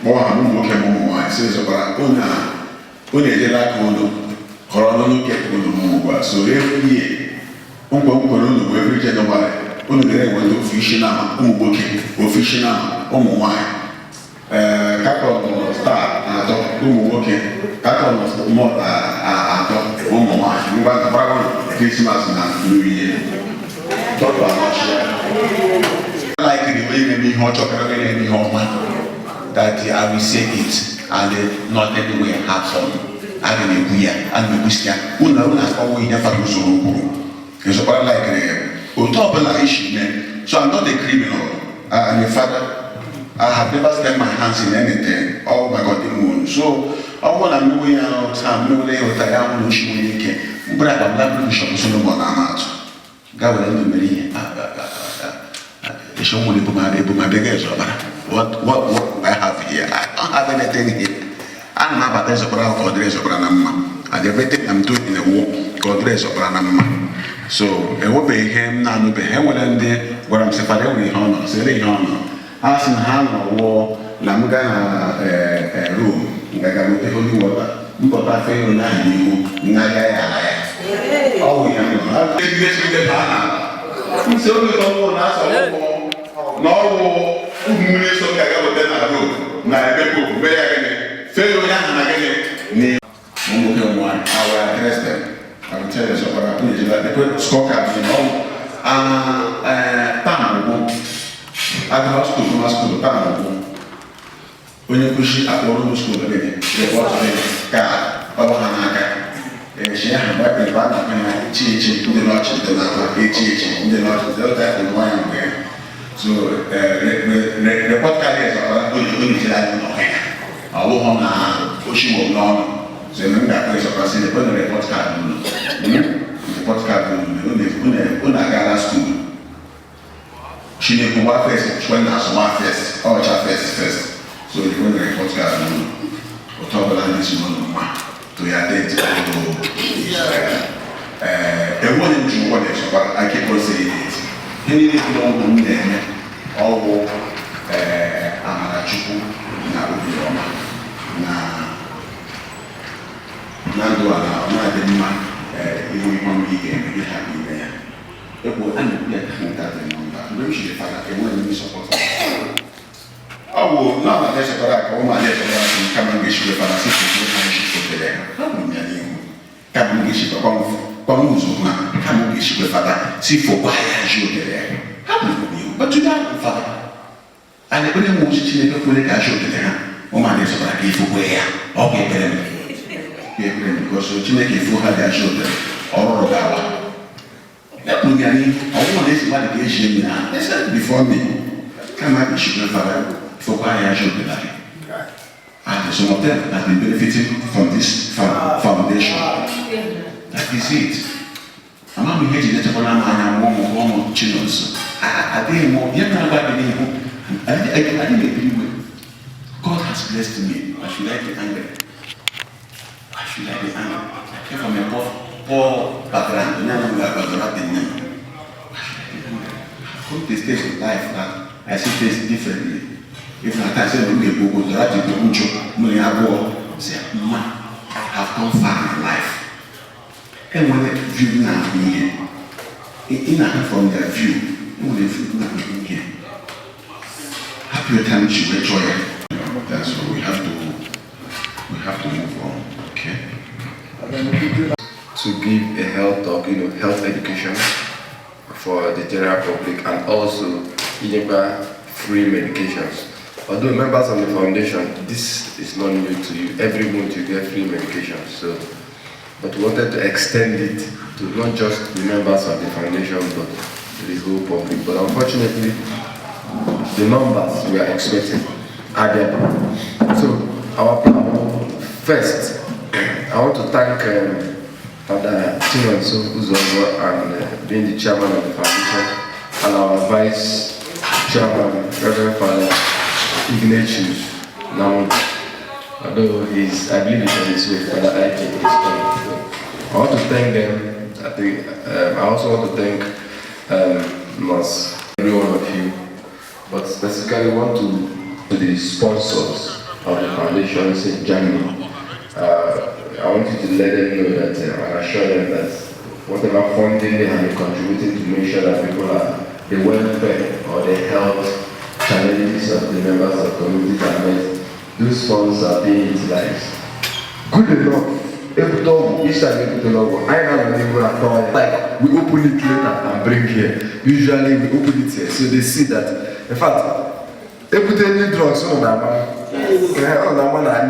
More okay, more says about only a like Corona get one. So every year, every January, only went to fishing now, working, or fishing now, wine. Couple of start, I thought, working, couple of more, I thought, wine. We want to buy Christmas and New Year. Talk about like the way we hot chocolate and hot that I will say it and not anywhere have some having a weird and we wish that una always never goes on. It's about like a top of issue, man. So I'm not a criminal. I'm a father. I have never stuck my hands in anything. Oh my God, the moon. So I want to know out time, no way or I am no shooting. But I'm not shop so no more than God will end me. It's only my biggest. What I have here, I don't have anything here. I'm not about this about God dress of Branama. And everything I'm doing in the war, God dress of Branama. So I will pay him now, no pay him when they where I'm separating honor, say honor. As in hand war, Lamugana room, Nagamu holy water, but I fail now you, Nagaya. Oh, yeah, take this with the banner. So we don't want no. So I will address them. I will tell you so what I put they put scorecards, at hospital, when you push up all school again, they watch the car, Baba she had a partner and teaching the lodge, the lodge, the other and one again. So the podcast is about going to I will on pushing of long. So that place of us in the podcast. The podcast Unagala school. She didn't go first, when that's one first, or first. So the podcast or talk about this one to your identity to the one in what I keep on saying it. Any little then all Amarachuku na Nando na even one weekend we have there. It will end up that number. Maybe she found a woman in support. Oh, now that there's a correct woman, come and get you for a sister there. Come and get you for come and get you for see for why you there. But to that, Father, and the only most children of the casual there, woman is about to give away. Okay, because you make a full had their shoulder or Gawa. That would be I want this validation now. They said before me, come out, sugar father, for why I should be like. And some of them have been benefiting from this foundation. That is it. I'm not beginning to let one more children. I didn't more, yet I didn't believe God has blessed me. I should like the anger. I should like the anger. I came from a poor background, none of that was not in me. I've come to a stage of life that I see things differently. If I say, I'm going to go to the say, man, I have come far in life. And when they view now here, in from their view, when they view now here, happy time should enjoy it. That's what we have to move on. Okay. To give a health talk, health education for the general public and also deliver free medications. Although members of the foundation, this is not new to you. Every month you get free medications. So, but we wanted to extend it to not just the members of the foundation, but to the whole public. But unfortunately, the numbers we are expecting are there. So, our plan first, I want to thank Father Chinonso, who's over and being the chairman of the foundation, and our vice chairman, Reverend Father Ignatius. Now, although I believe he's on his way, Father I think he's coming. I want to thank them. I also want to thank every one of you, but specifically want to the sponsors of the foundations in Germany. I want you to let them know that and assure them that whatever funding they have been contributing to make sure that people are the welfare or the health challenges of the members of communities are met, those funds are being utilized. Good enough. Each time we logo, I have a like we open it later and bring here. Usually we open it here, so they see that. In fact, new drugs on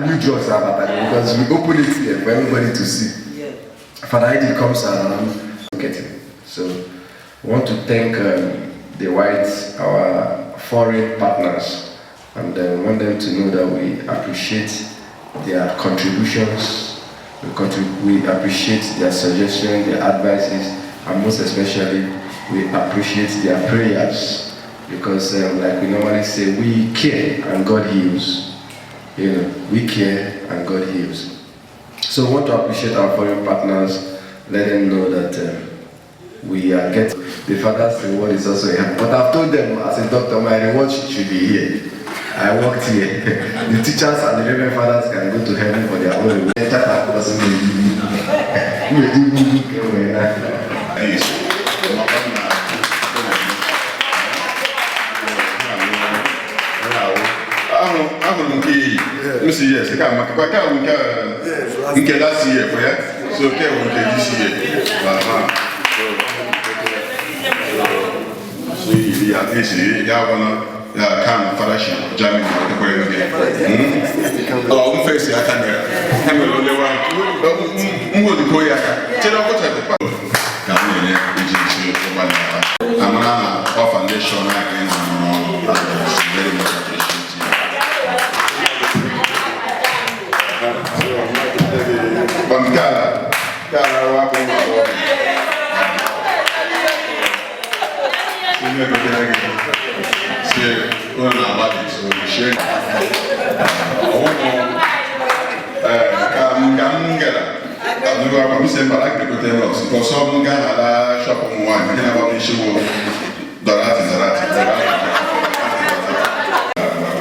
new drugs because we open it here for everybody to see. For the ID comes around, getting. So we want to thank the whites, our foreign partners, and we want them to know that we appreciate their contributions. We appreciate their suggestions, their advices, and most especially, we appreciate their prayers because, like we normally say, we care and God heals. You know, we care and God heals. So we want to appreciate our foreign partners, let them know that we are getting the Father's reward is also here. But I've told them as a doctor, my reward should be here. I worked here. The teachers and the Reverend Fathers can go to heaven for their own reward. Yes, last year for you. So this year. So you at least come fellowship Germany the Korean again. Oh, face the camera. Camera only one. Move the Korea. Tell us what the come in agency I'm our foundation and very much appreciated.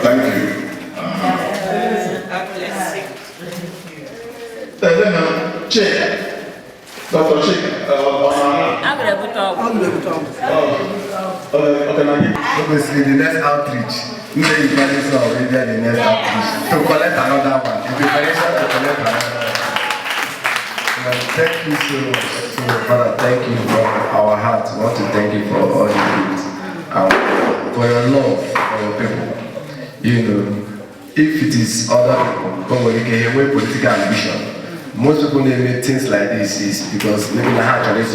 Thank you. Check. Dr. Check. Obviously, the next outreach, you say you manage already the next outreach to collect another one. The preparation to collect another one. Thank you so much. So, Father, thank you from our hearts. We want to thank you for all you do and for your love for your people. You know, if it is other people, come when you can hear political ambition. Most people name things like this is because maybe the heart is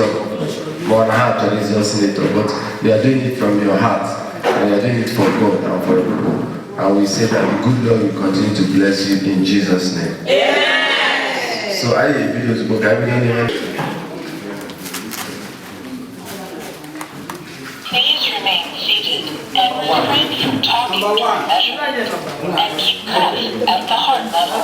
more than heart is your senator, but they are doing it from your heart and they are doing it for God and for the people. And we say that the good Lord will continue to bless you in Jesus' name. Yeah. So I did videos book. Please remain seated and refrain from talking during measurement and keep cuff at the heart level.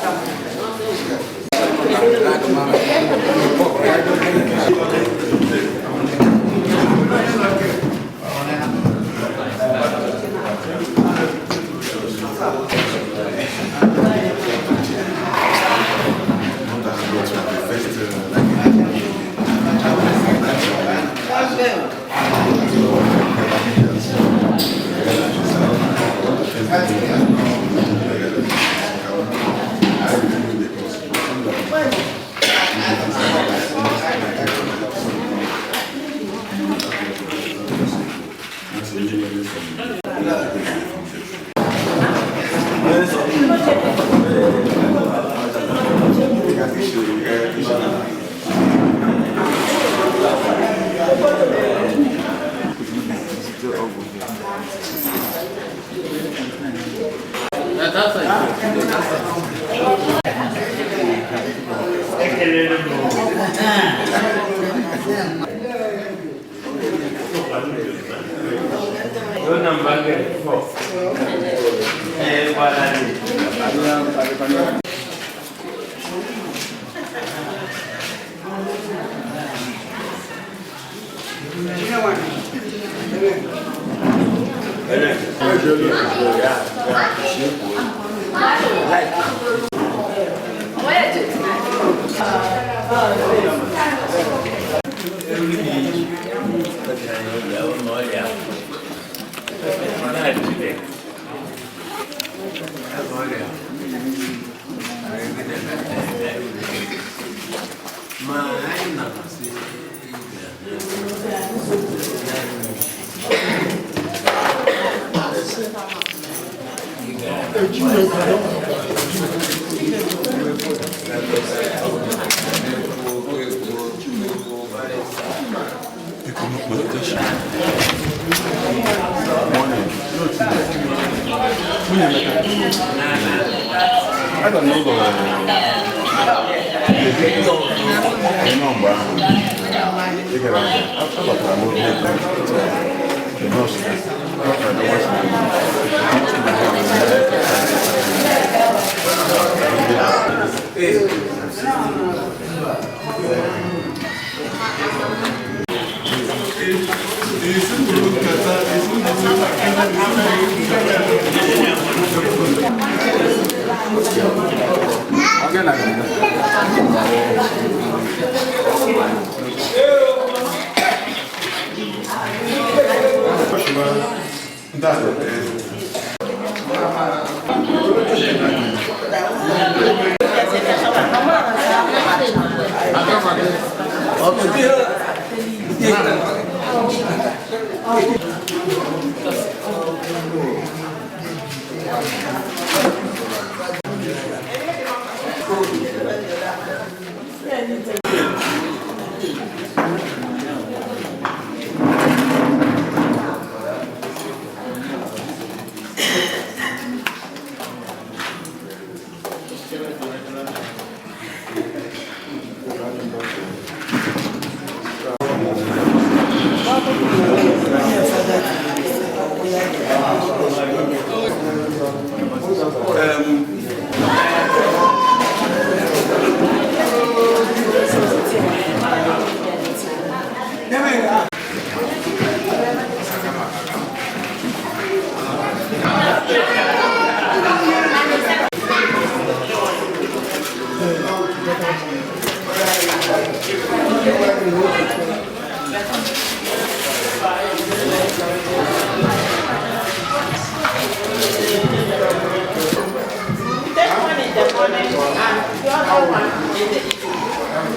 I don't know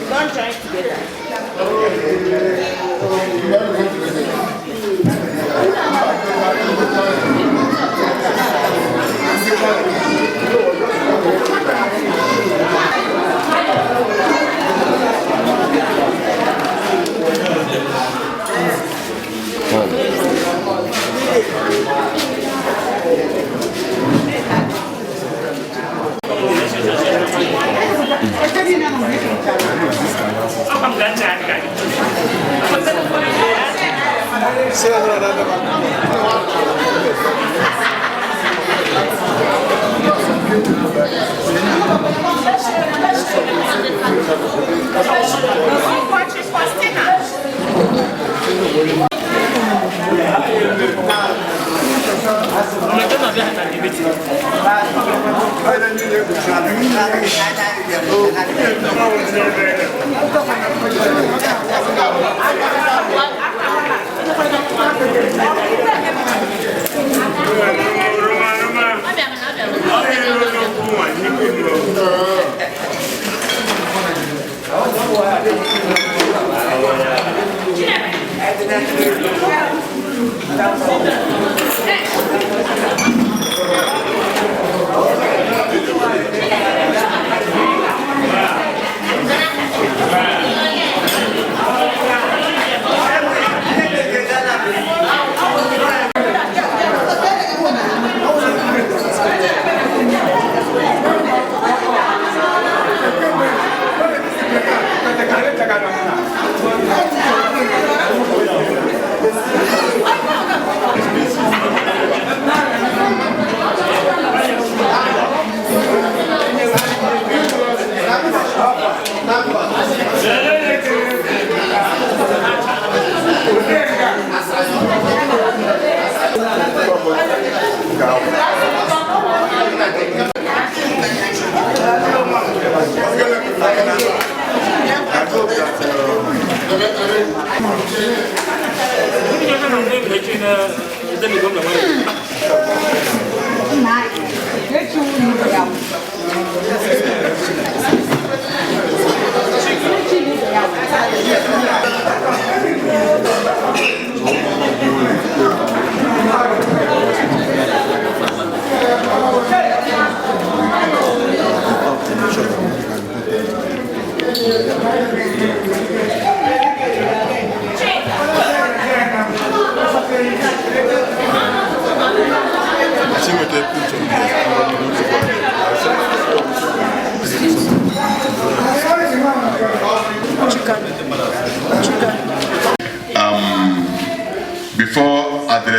Don't join together.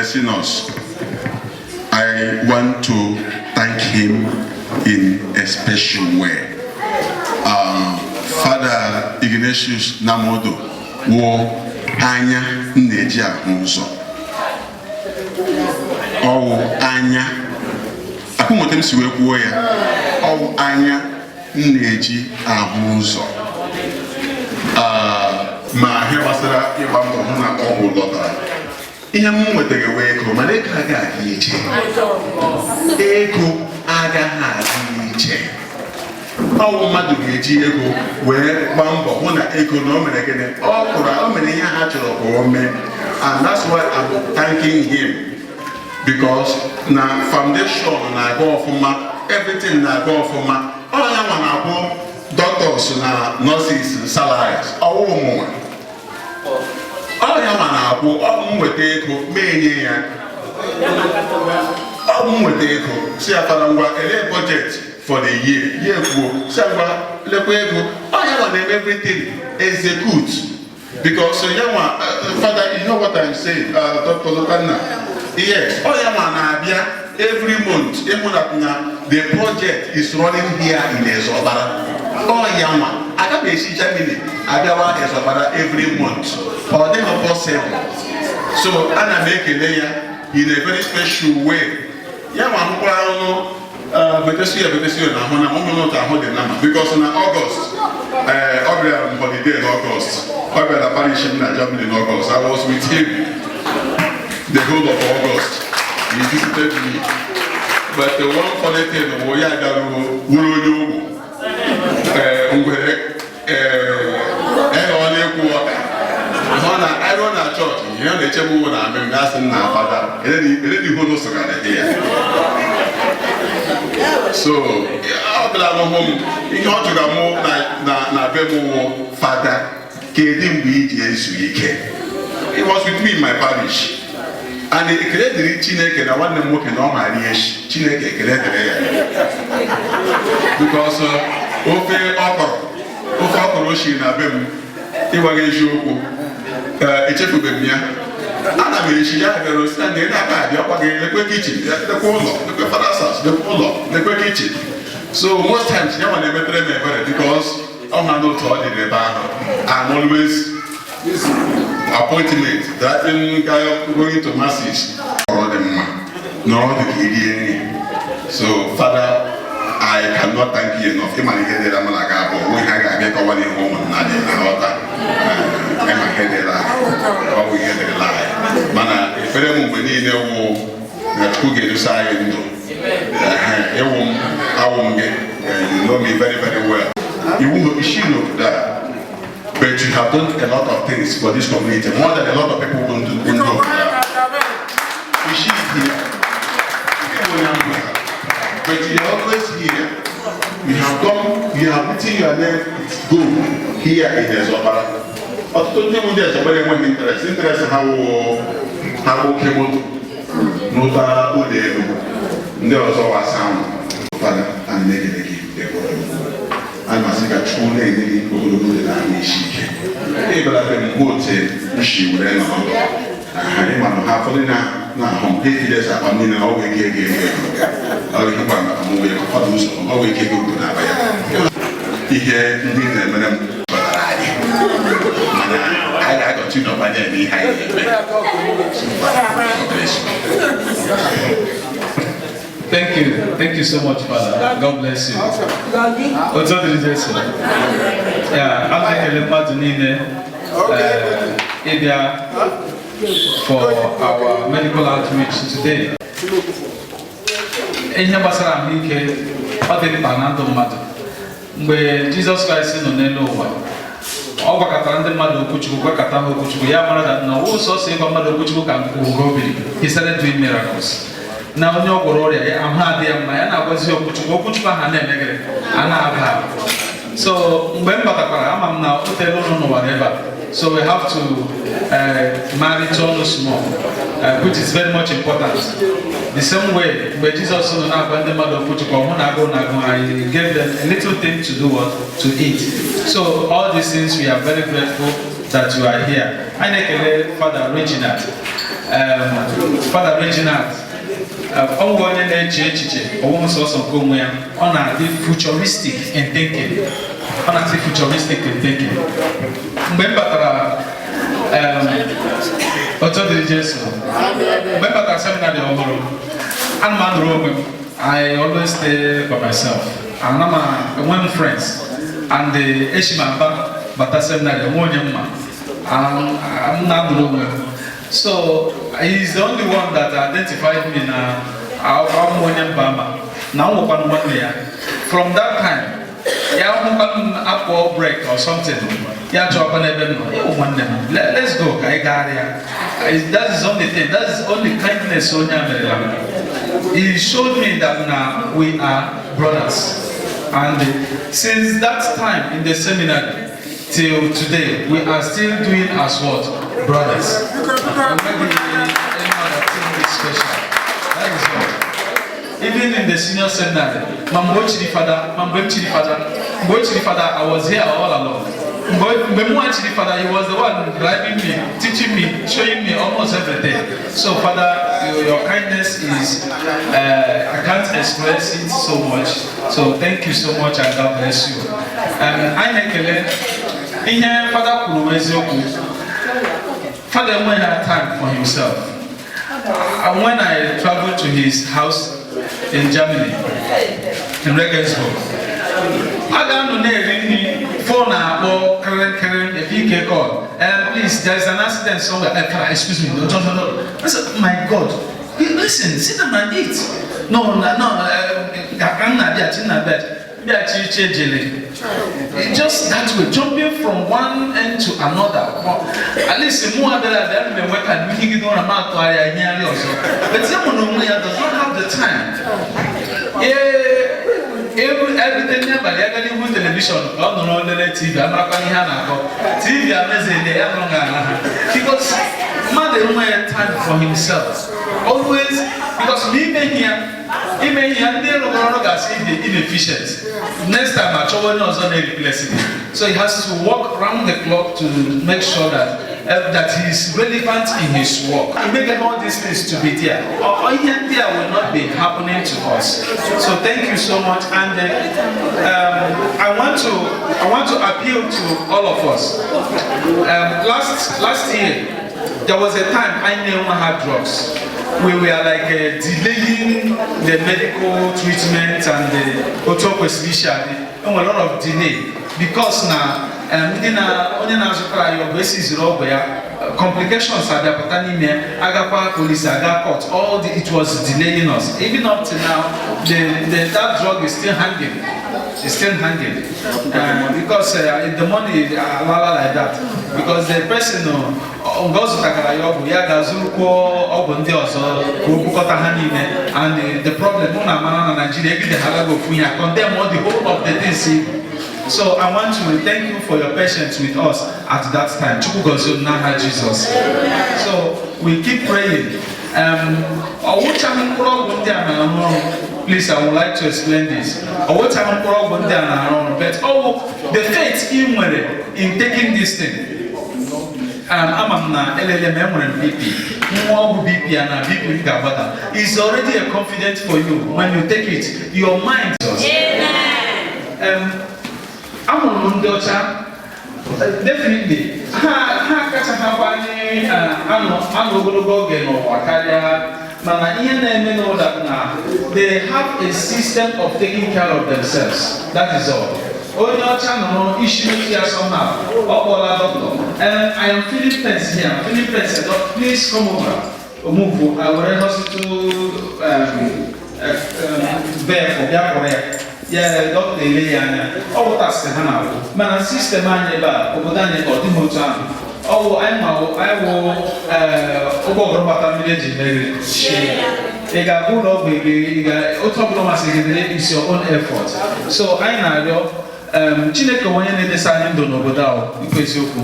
blessing us. I want to thank him in a special way. Father Ignatius Namodo wo anya nneji ahụ ụzọ. Ọwụ anya, akụmụta m si wee kwuo ya, ọwụ anya nneji ahụ ụzọ. Ma ihe gbasara ịgba mbọ hụ na ọgwụ lọtara. Ihe m nwetara wee ego, mana ego agaghị adị iche. Ego agaghị adị iche. Ọwụ mmadụ ga-eji ego wee gbaa mbọ hụ na ego na o mere gịnị, o mere ihe ha chọrọ ka o mee. And that's why I'm thanking him, because na foundation na-aga ọfụma, everything na-aga ọfụma. Ọ ya nwa na-abụ doctors na nurses salaries, ọwụ ụmụ. Ọ ya nwa na-abụ mweta ego menye ya. Mweta ego si afara ngwa ele budget for the year kwuo si ngwa lekwa ego. Ọ ya nwa na-eme everything execute. Because Father, you know what I'm saying, Dr. Lotanna? Yes, every month, the project is running here in Ezobara. I can't see Germany, Ezobara every month, or they are possible. So, I make a layer in a very special way. Because in August, holiday in August, in August, I was with him the whole of August. He visited me. But the one funny thing, I run a church, you know, the chapel when I'm asking my father, so, I'm home. You know, to the more na bemo father, Kedim be it was with me in my parish. And he created Chineke, and I want them working on my niche. Chineke created because Ofe Roshi na bem, he was a joke. It's a good Ana merishi ya vero stand in that the kitchen, the polo, the father's the polo, the kitchen. So most times you want to remember because I'm not told in the bar. I'm always appointment that going to masses or the Canadian. So Father, I cannot thank you enough. I'm headed a malaga, but we have a get one in home and not in the water. I'm headed or we get a lie. Mana, if anyone need a war, that could get to side, I won't get, you know me very, very well. You won't know that. But you have done a lot of things for this community, more than a lot of people will know. You see here. But you are always here. You have written your name, go here in Ezobara. But don't you there's a very much interest how came Nota Ode, there was our sound, Father, and negative. I must get true name of the Amish. Able to go to she would end on. I am half of now, home pages are on in an old way. I will come back and move for those always get good to have. He had Madame, but I got you know by then. Thank you so much, Father. God bless you. Yeah, for our medical outreach today. Where Jesus Christ is on the lower. All Bakatan Madu Kuchu, Bakatan Kuchu, Yamara, no, also say Madu Kuchu can he started doing miracles. Now, no Gororia, I'm happy, I was your Kuchuba and so, when I'm now, whatever. So, we have to marry Tonus more, which is very much important. The same way, where Jesus said, I gave them a little thing to do what? To eat. So, all these things, we are very grateful that you are here. I Father Reginald. Father Reginald. Ongoing in echiche, almost also come where on a futuristic in thinking. On a futuristic in thinking. Remember I always stay by myself. And I'm one friends. And the Eshimamba, but I said that the one I'm not the so he's the only one that identified me now. Now, from that time, yeah, break or something. Yeah, let's go. That is only thing. That is only kindness. He showed me that now we are brothers, and since that time in the seminary till today, we are still doing as what? Brothers. Maybe anyone that is special. That is all. Even in the senior seminary, Mambochi father, I was here all along. Mambochi father, he was the one driving me, teaching me, showing me almost everything. So Father, your kindness is, I can't express it so much. So thank you so much and God bless you. I make Father Kuruwezoku. Father when had time for himself. And when I traveled to his house in Germany, in Regensburg, I don't know phone or current if he can call. Please, there's an accident somewhere. Excuse me, no. I said, my God, listen, sit down and eat. No, I'm not there. Just that way, jumping from one end to another. At least more than we can really do a matter also. But someone does not have the time. Everything never with television, TV, I'm not going to TV, because mother don't have time for himself. Always, because me here. He may have inefficient. Next time, I told him also replaceable. So he has to walk around the clock to make sure that he is relevant in his work. He made all these things to be there. Or here there will not be happening to us. So thank you so much. And I want to appeal to all of us. Last year, there was a time I never had drugs. We were like delaying the medical treatment and the autopsy, and a lot of delay because now complications are there, Agapa police, Agapa court, it was delaying us. Even up to now, that drug is still hanging. It's still hanging because the money like that. Because the person and the problem Nigeria condemn all the whole of the things. So I want to thank you for your patience with us at that time. Jesus. So we keep praying. Please, I would like to explain this. But the faith in taking this thing. Is already a confidence for you. When you take it, your mind does. Definitely. They have a system of taking care of themselves. That is all. Somehow. And I am feeling tense here. Please come over. Move. I will hospital there. Yeah, doctor Eliana. Oh, that's the Hana. Man, sister Maneba, Obodane, or Timotan. Oh, I will Obogata village. They got good of baby, is your own effort. So I know. Chineke wonye na-edesa ndo n'obodo ikweziokwu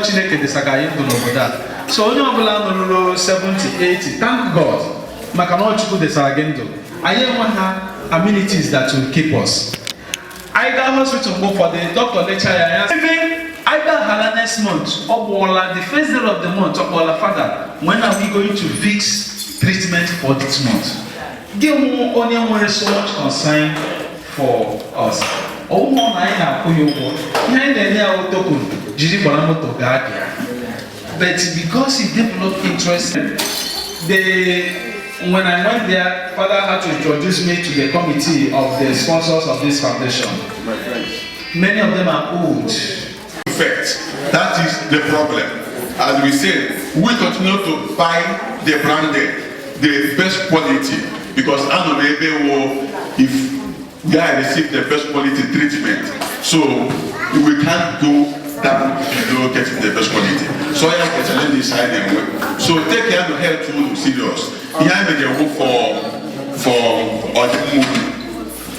Chineke desaga anyị ndo n'obodo so onye ọbụla nọ 70-80 thank God maka na Chukwu desara gị ndụ anyị enwe ha amenities that will keep us. I got hospital go for the doctor lecture even either hala next month or the first day of the month or father, when are we going to fix treatment for this month? Give only one so much concern for us. Oh, I have but because he developed interest, when I went there, father had to introduce me to the committee of the sponsors of this foundation. My friends. Many of them are old. Effect. That is the problem. As we said, we continue to buy the branded, the best quality, because if we receive the best quality treatment, so we can't go down below getting the best quality. So I have a challenge inside them. So take care of health too serious. Here we go for the mood,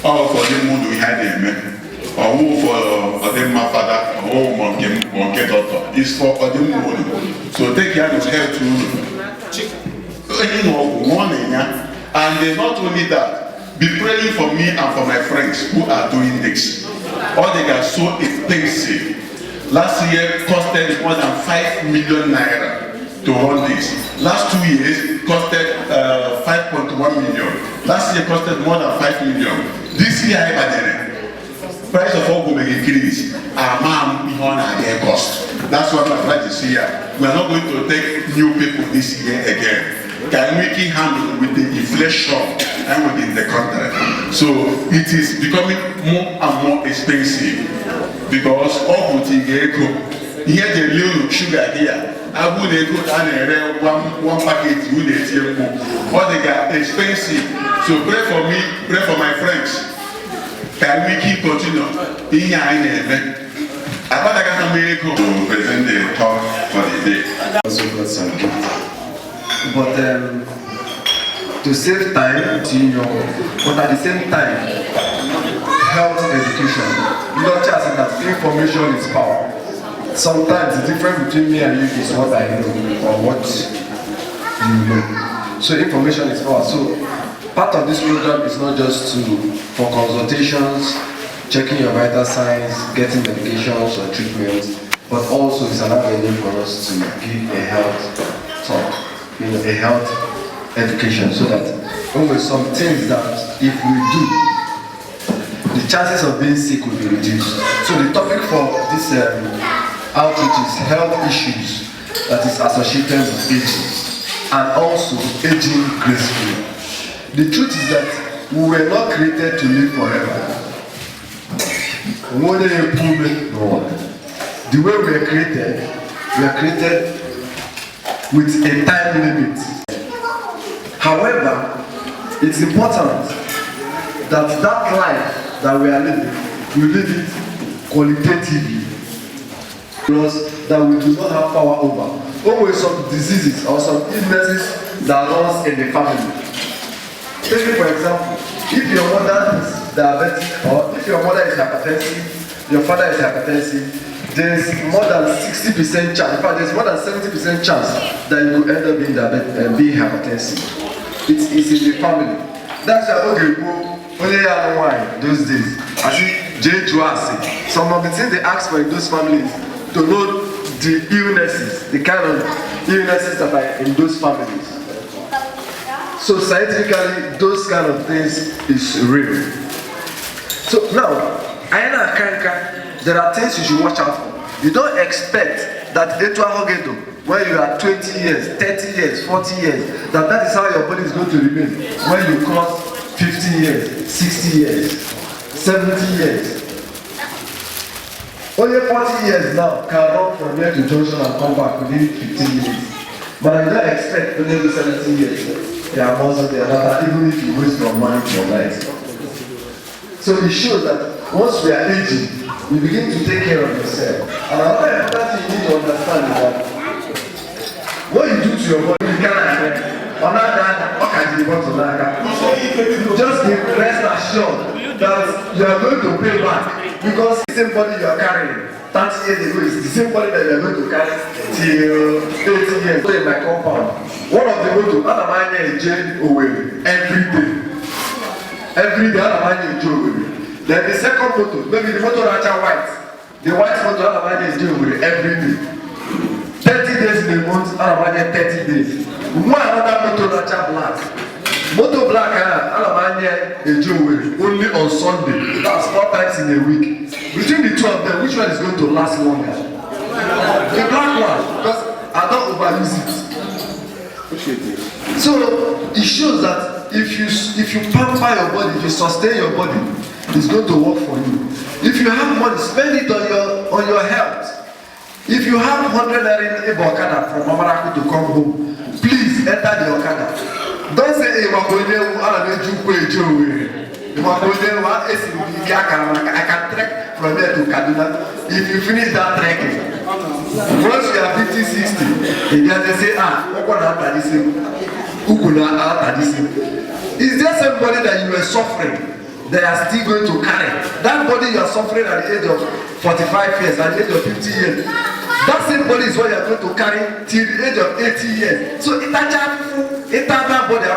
or for the mood we had them. Or who for them my father, or monkey doctor. It's for the mood. So take care of health too. And not only that, be praying for me and for my friends who are doing this. All they are so expensive. Last year costed more than 5 million naira to run this. Last 2 years costed 5.1 million. Last year costed more than 5 million. This year, price of all will increase. Our mom behind their cost. That's what my friend is here. We are not going to take new people this year again. Can we keep handle with the inflation and within the country? So it is becoming more and more expensive because all what you get here the little sugar here. I would go and one package would all they got expensive. So pray for me, pray for my friends. Can we keep continuing? I to present the talk for the day. Also got some gift. But to save time, but at the same time, health education. Not just that information is power. Sometimes the difference between me and you is what I know or what you know. So information is power. So part of this program is not just for consultations, checking your vital signs, getting medications or treatments, but also it's an avenue for us to give a health talk. A health education, so that always some things that if we do, the chances of being sick will be reduced. So the topic for this outreach is health issues that is associated with aging and also aging gracefully. The truth is that we were not created to live forever. The way we are created with a time limit. However, it's important that life that we are living, we live it qualitatively. Because that we do not have power over. Always some diseases or some illnesses that runs in the family. Take for example, if your mother is diabetic or if your mother is hypertensive, your father is hypertensive, there is more than 60% chance, in fact there is more than 70% chance that you will end up being diabetic, being hypertensive. It is in the family. That's why only why those days. I see Jay Juasi. Some of the things they ask for in those families to know the illnesses, the kind of illnesses that are in those families. So scientifically, those kind of things is real. So now, there are things you should watch out for. You don't expect that when you are 20 years, 30 years, 40 years, that is how your body is going to remain when you cross 50 years, 60 years, 70 years. Only 40 years now can run from here to Junction and come back within 15 years. But I don't expect only 70 years. There are months there that even if you waste your money for life. So it shows that once we are aging, we begin to take care of yourself. And another important thing you need to understand is that what you do to your body, you cannot just rest assured that you are going to pay back because the same body you are carrying 30 years ago is the same body that you are going to carry till 80 years. So in my compound, one of the motor, Adamanya is jail away every day. Every day, Adamanya is jail away. Then the second motor, maybe the motor Racha White, The white motor Alabama is doing with every day. 30 days in a month, Alabama 30 days. One another motor that's black. Motor black Alabama is doing with only on Sunday. That's 4 times in a week. Between the two of them, which one is going to last longer? The black one, because I don't overuse it. So it shows that if you pamper your body, if you sustain your body, it's going to work for you. If you have money, spend it on your health. If you have 100 naira in Okada from Mamaraku to come home, please enter the Okada. Don't say, hey, I can trek from here to Kaduna. If you finish that trekking, once you are 50, 60, they say, is there somebody that you were suffering? They are still going to carry. That body you are suffering at the age of 45 years, at the age of 50 years. That same body is what you are going to carry till the age of 80 years. So it that body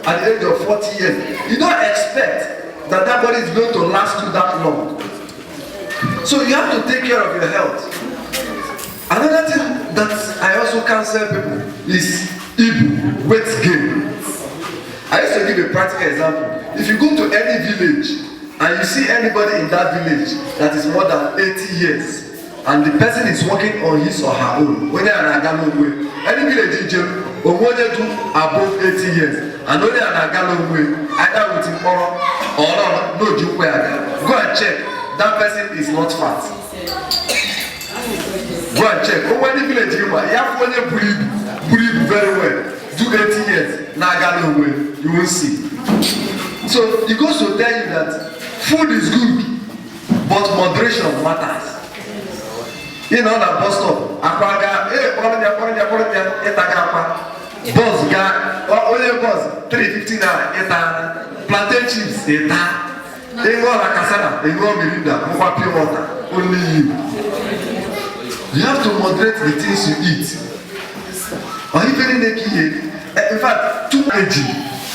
at the age of 40 years. You don't expect that body is going to last you that long. So you have to take care of your health. Another thing that I also counsel people is weight gain. I used to give a practical example. If you go to any village and you see anybody in that village that is more than 80 years and the person is working on his or her own, when they are in any village in Japan, or when they do above 80 years and only an Agalo way, either with him or no joke, go and check. That person is not fat. Go and check. Oh, when the village you have to breathe very well. Do 80 years, Nagano way, you will see. So it goes to tell you that food is good, but moderation matters. You know that bus stop, bus guy, only bus 350 naira, plantain chips, they go like cassava, they go mirinda, pure water, only you. You have to moderate the things you eat. Or even in fact, 2 kg,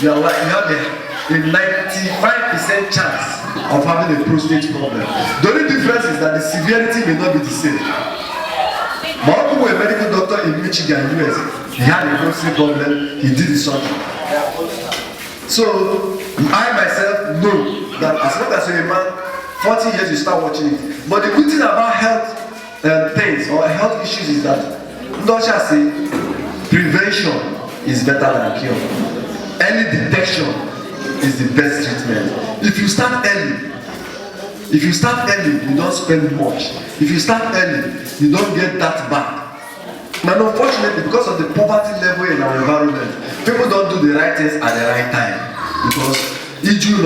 you have a 95% chance of having a prostate problem. The only difference is that the severity may not be the same. My uncle was a medical doctor in Michigan, US. He had a prostate problem, he did the surgery. So, I myself know that as long as you're a man, 40 years you start watching it. But the good thing about health things or health issues is that, not just say, prevention is better than cure. Early detection is the best treatment. If you start early, you don't spend much. If you start early, you don't get that bad. And unfortunately, because of the poverty level in our environment, people don't do the right things at the right time. Because each you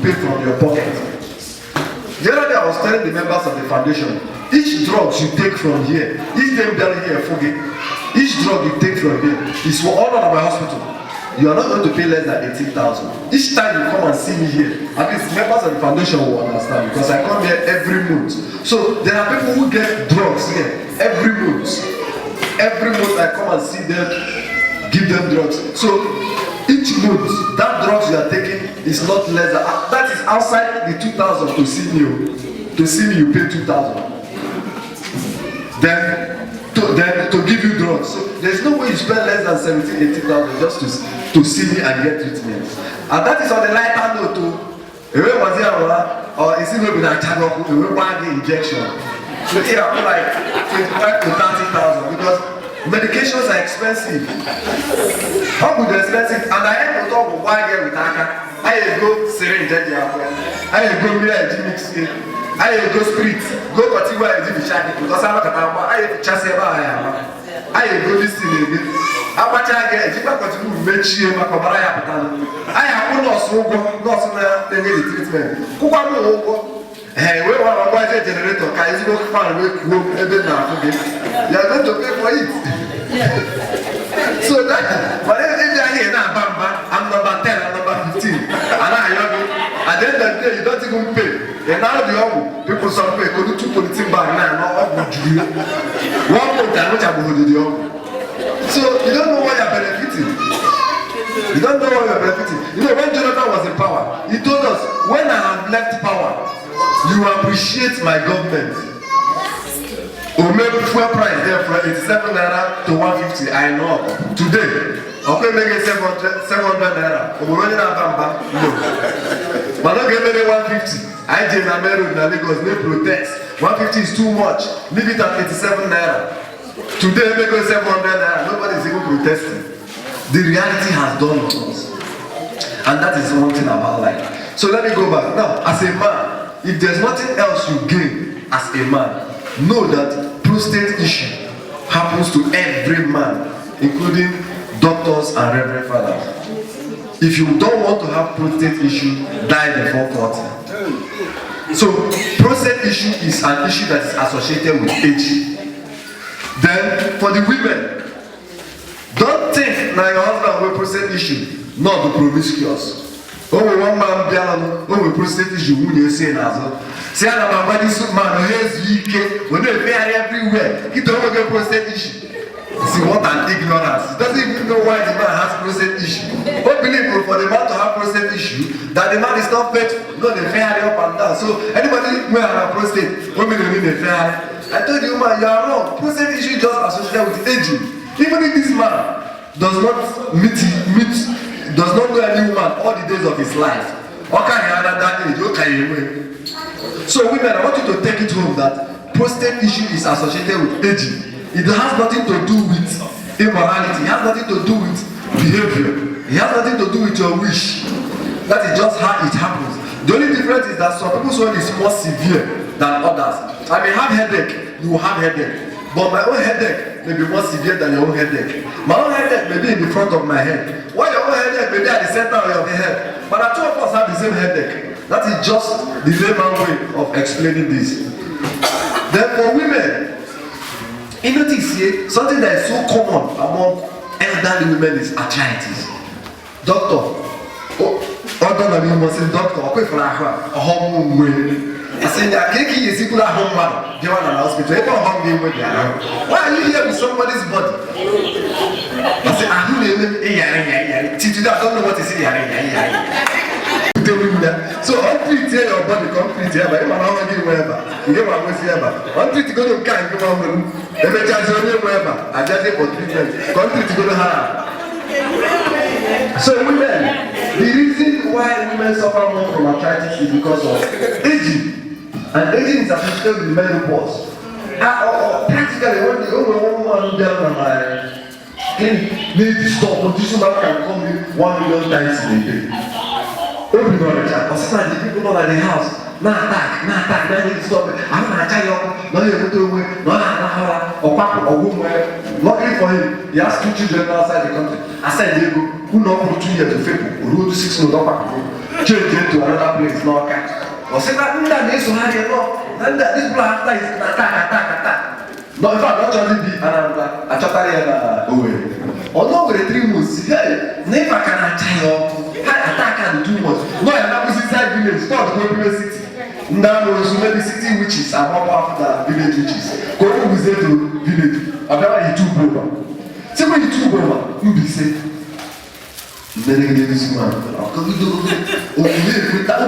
pay from your pocket. The other day I was telling the members of the foundation, each drug you take from here, each them down here, forget. Each drug you take from here is for all of my hospital. You are not going to pay less than 18,000. Each time you come and see me here, at least members of the foundation will understand because I come here every month. So there are people who get drugs here every month. Every month I come and see them, give them drugs. So each month, that drugs you are taking is not less than, that is outside the 2,000 to see me. To see me, you pay 2,000. Then to give you drugs. So there's no way you spend less than 17,000, 18,000 just to see me and get treatment. And that is on the lighter note too. Or is it maybe that channel injection? So here I put like 25 to 30,000 because medications are expensive. How good they're expensive? And I had to talk with one girl with Aka. I go syringe, I go mix it. I go spirit, go particular and do the chat because I'm not a chassis. I go this thing again. I'm not a if I continue to make sure I have no so not the treatment. Who are you? Hey, we want a generator. Can you go find a now? You are going to pay for it. So that, but if you are here now, I'm number 10, I'm number 15. And at the end of the day, you don't even pay. And now the people some pay, go to 2 politic bag now, not do you. 1 month, I know I'm going to do. So you don't know why you're benefiting. You don't know why you're benefiting. You know, when Jonathan was in power, he told us, when I have left power, you appreciate my government. or maybe fuel price there from 87 naira to 150. I know. Today, okay, make it 700 naira. We're running out of back. No. But don't get me 150. I did in America because they protest. 150 is too much. Leave it at 87 naira. Today, make it 700 naira. Nobody is even protesting. The reality has dawned on us. And that is one thing about life. So let me go back. Now, as a man, if there's nothing else you gain as a man, know that prostate issue happens to every man, including doctors and reverend fathers. If you don't want to have prostate issue, die before 40. So prostate issue is an issue that is associated with age. Then for the women, don't think now your husband will prostate issue, not the promiscuous. Oh, one man piano, oh, prostate issue, you say now. See, I'm a body suit man, here's UK, when they vary everywhere, he don't get prostate issue. See what an ignorance. He doesn't even know why the man has prostate issue. Don't believe for the man to have prostate issue that the man is not faithful. No, they vary up and down. So anybody who has a prostate, women will need a vary. I told you, man, you are wrong. Prostate issue is just associated with aging. Even if this man does not does not know any woman all the days of his life, how can he handle that age? How can he win? So women, I want you to take it home that prostate issue is associated with aging. It has nothing to do with immorality. It has nothing to do with behavior. It has nothing to do with your wish. That is just how it happens. The only difference is that some people's one is more severe than others. I may have headache, you will have headache. But my own headache may be more severe than your own headache. My own headache may be in the front of my head. While your own headache may be at the center of your head. But the two of us have the same headache. That is just the layman way of explaining this. Then for women, you notice here, something that is so common among elderly women is arthritis. Doctor, doctor, I said, I can't keep a single home man. They want an hospital. Why are you here with somebody's body? I said, I don't know what is here. So untreat here your body, complete here, but you don't give wherever. You get what I'm saying about. Untreat go to can give one. If they charge you wherever, I just say for treatment. Untreat go to her. So women, the reason why women suffer more from arthritis is because of aging. And aging is associated with menopause. Practically, when the only woman down on my clinic, maybe stop, but this woman can come in 1 million times in a day. Open knowledge, because sometimes the people know at the house, now attack, now need to stop it. I'm going to tell you, no, you're going to win, no, or papa, or woman. Luckily for him, he has 2 children outside the country. I said, Diego, who know for 2 years to fail, who do 6 months, change it to another place, no, okay. Or say that, needs to have it, no, and that this people after is attack. No, in fact, not only be I totally away. Although with the 3 months, hey, never can I tell you. Attack and 2 months. No, you're not inside village. Start to go to the city. Now, maybe city witches are more powerful than village witches. Go to the village. I've never had 2 bomber. Say when you 2 bomber, you be safe. Many ladies, man. How come you don't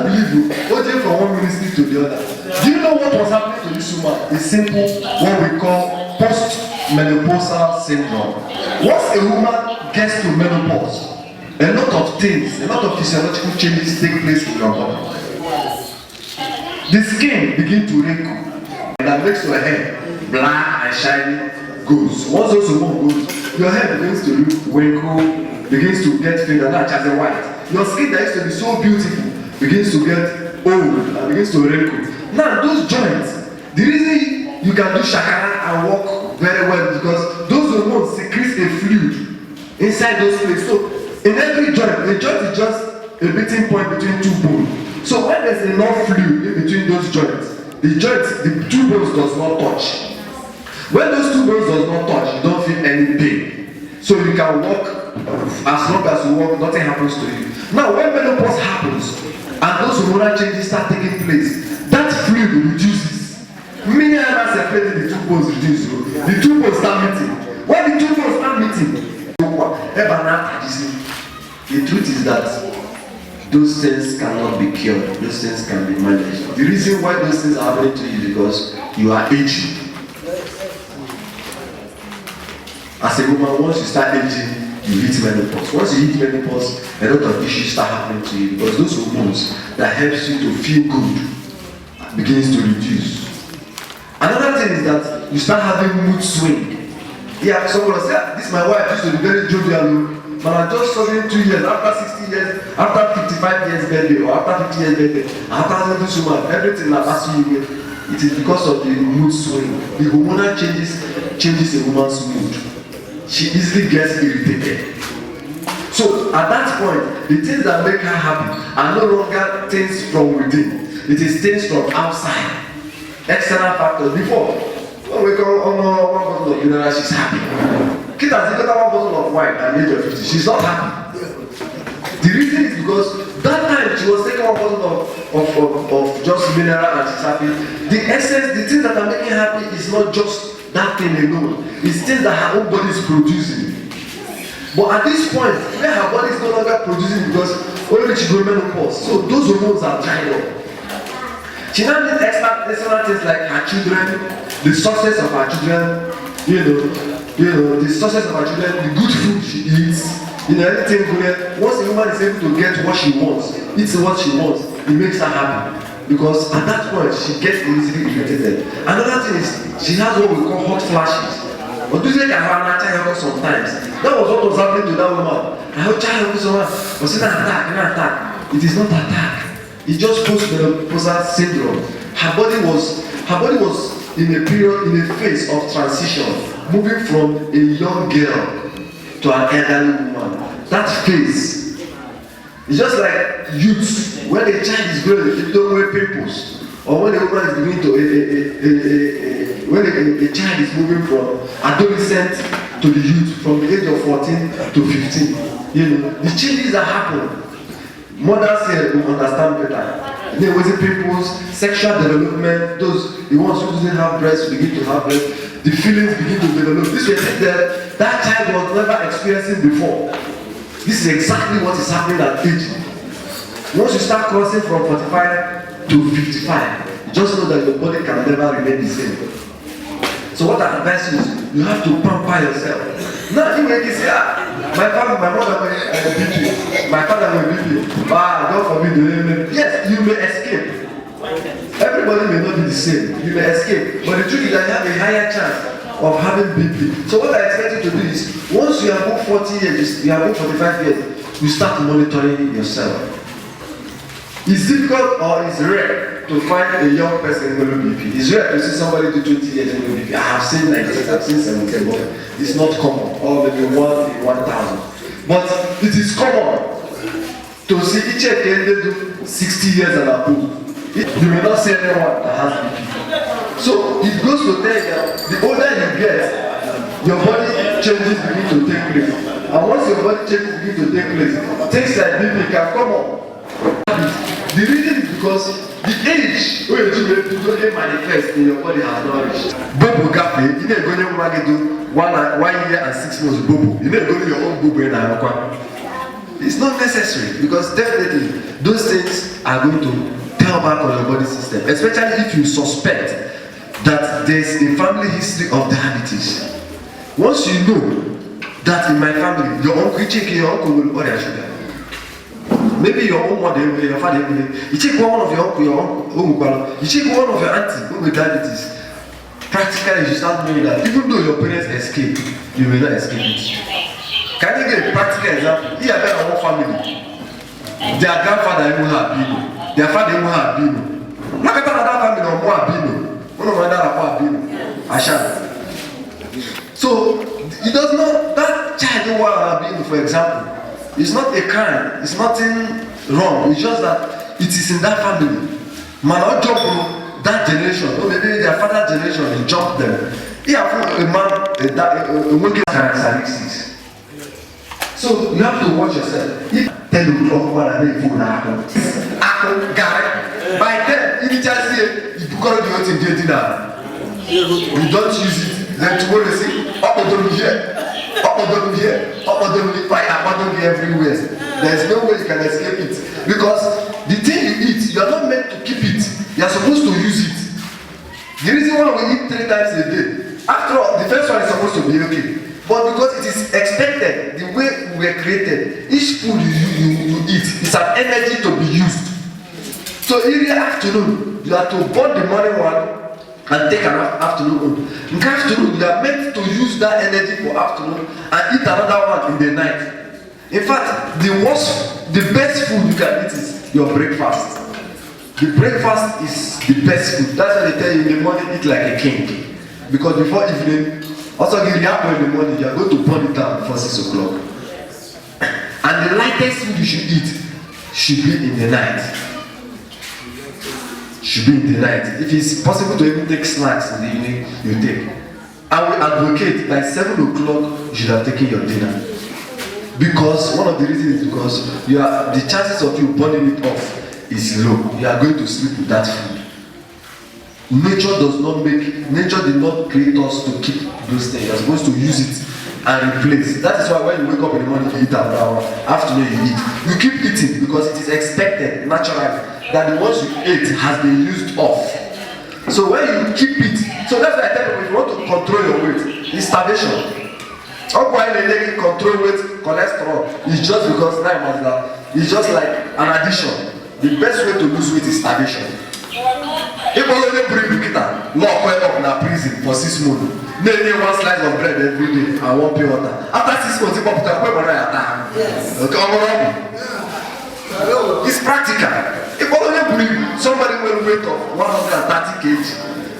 believe you? What do you from one ministry to the other? Do you know what was happening to this woman? It's simple, what we call post-menopausal syndrome. Once a woman gets to menopause, a lot of things, a lot of physiological changes take place in your body. The skin begins to wrinkle, and that makes your hair black and shiny goes. Once those hormones goes, your hair begins to wrinkle, begins to get thin and not as a white. Your skin that used to be so beautiful begins to get old and begins to wrinkle. Now those joints, the reason you can do shakara and walk very well is because those hormones secrete a fluid inside those places. So in every joint, the joint is just a meeting point between 2 bones. So when there's enough fluid in between those joints, the 2 bones does not touch. When those 2 bones does not touch, you don't feel any pain. So you can walk as long as you walk, nothing happens to you. Now when menopause happens and those hormonal changes start taking place, that fluid reduces. Many animals separated, the 2 bones reduce. The 2 bones start meeting. When the 2 bones start meeting, the truth is that those things cannot be cured, those things can be managed. The reason why those things are happening to you is because you are aging. As a woman, once you start aging, you hit menopause. Once you hit menopause, a lot of issues start happening to you because those hormones that helps you to feel good begins to reduce. Another thing is that you start having mood swing. Yeah, someone will say, this my wife used to be very jovial, but I just saw him 2 years, after 60 years, after 55 years birthday, or after 50 years birthday, after this woman, everything that passes you, it is because of the mood swing. The hormonal changes a woman's mood. She easily gets irritated. So at that point, the things that make her happy are no longer things from within. It is things from outside. External factors. Before, when we come on one bottle of mineral, she's happy. Kid has taken one bottle of wine at the age of 50, she's not happy. The reason is because that time she was taking one bottle of just mineral and she's happy. The essence, the things that are making her happy is not just that thing alone. It's things that her own body is producing. But at this point, where her body is no longer producing because only she goes menopause, so those hormones are dried up. She now needs extra things like her children, the success of her children, the success of her children, the good food she eats, everything good. Once a woman is able to get what she wants, eats what she wants, it makes her happy. Because at that point, she gets easily irritated. Another thing is, she has what we call hot flashes. But do you think I have an child sometimes? That was what was happening to that woman. I have a child with someone, was it an attack? It is not attack. It's just postmenopausal syndrome. Her body was in a phase of transition, moving from a young girl to an elderly woman. That phase. It's just like youth. When a child is growing, they don't wear pimples. Or when a woman is beginning to, when a child is moving from adolescent to the youth, from the age of 14 to 15, the changes that happen. Mothers here will understand better. There was pimples, sexual development, the ones who didn't have breasts begin to have breasts, the feelings begin to develop. This is that child was never experiencing before. This is exactly what is happening at age. Once you start crossing from 45 to 55, just know that your body can never remain the same. So what I advise you is, you have to pamper yourself. Now you make it say, my mother will BP, my father will BP. God forbid. Yes, you may escape. Everybody may not be the same. You may escape. But the truth is that you have a higher chance of having BP. So what I expect you to do is, once you are above 40 years, you are above 45 years, you start monitoring yourself. It's difficult or it's rare to find a young person with low BP. It's rare to see somebody do 20 years with low BP. I have seen 96, I've seen 17, but it's not common. Or maybe 1 in 1,000. But it is common to see each candidate do 60 years and above. You may not see anyone that has BP. So it goes to tell you, the older you get, your body changes begin to take place. And once your body changes begin to take place, things like BP can come up. The reason is because the age where you don't manifest in your body has not reached. Bobo Gafe, you know going to do 1 year and 6 months bobo. You know going to your own bobo in Araqua. It's not necessary because definitely those things are going to tell back on your body system, especially if you suspect that there's a family history of diabetes. Once you know that in my family, your uncle will order sugar. Maybe your own mother, your father, you take one of your uncle, you take one of your auntie with diabetes. Practically, you start knowing that even though your parents escape, you will not escape it. Can you get a practical example? Here, there are one family. Their grandfather even had bino. Their father even had bino. Look at another family on more bino. One of another bino. Ashan. So it does not, that child who had bino, for example, it's not a crime, it's nothing wrong, it's just that it is in that family. Man, not jump from that generation, or maybe their father generation, they jump them. He have a man, a wicked characteristics. So you have to watch yourself. If tell you talk about a phone guy, by then, if you just say, you can't do it in you don't use it, then tomorrow they say, up and down here. Up and down everywhere. There's no way you can escape it. Because the thing you eat, you are not meant to keep it. You are supposed to use it. The reason why we eat 3 times a day, after all, the first one is supposed to be okay. But because it is expected, the way we were created, each food you eat is an energy to be used. So in the afternoon, you have to burn the morning one and take an afternoon one. In the afternoon, you are meant to use that energy for afternoon and eat another one in the night. In fact, the best food you can eat is your breakfast. The breakfast is the best food. That's why they tell you in the morning eat like a king. Because before evening, also give the apple in the morning, you are going to burn it down before 6 o'clock. And the lightest food you should eat should be in the night. Should be in the night. If it's possible to even take snacks in the evening, you take. I will advocate by 7 o'clock you should have taken your dinner. Because one of the reasons is because the chances of you burning it off is low. You are going to sleep with that food. Nature did not create us to keep those things. You are supposed to use it and replace. That is why when you wake up in the morning you eat an hour, afternoon you eat. You keep eating because it is expected naturally that the ones you ate has been used off. So when you keep it, so that's why I tell you, if you want to control your weight, it's starvation. Or why they make control weight, cholesterol, it's just because it's just like an addition. The best way to lose weight is starvation. If you only bring Nikita, lock her up in a prison for 6 months, they need 1 slice of bread every day and 1 pure water. After 6 months, you put up it's practical. If you only bring somebody with a weight of 130 kg,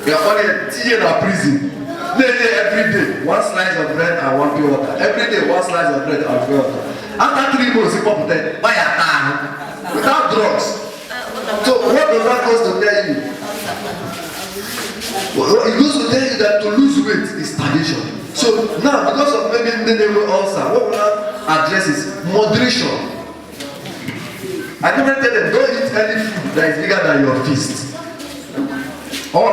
you are only in a prison. Every day, 1 slice of bread and 1 pure water. Every day, 1 slice of bread and pure water. After 3 months, you pop there, without drugs. So what does that goes to tell you? It goes to tell you that to lose weight is starvation. So now, because of maybe the ulcer, what we now address is moderation. I never tell them, don't eat any food that is bigger than your fist. Or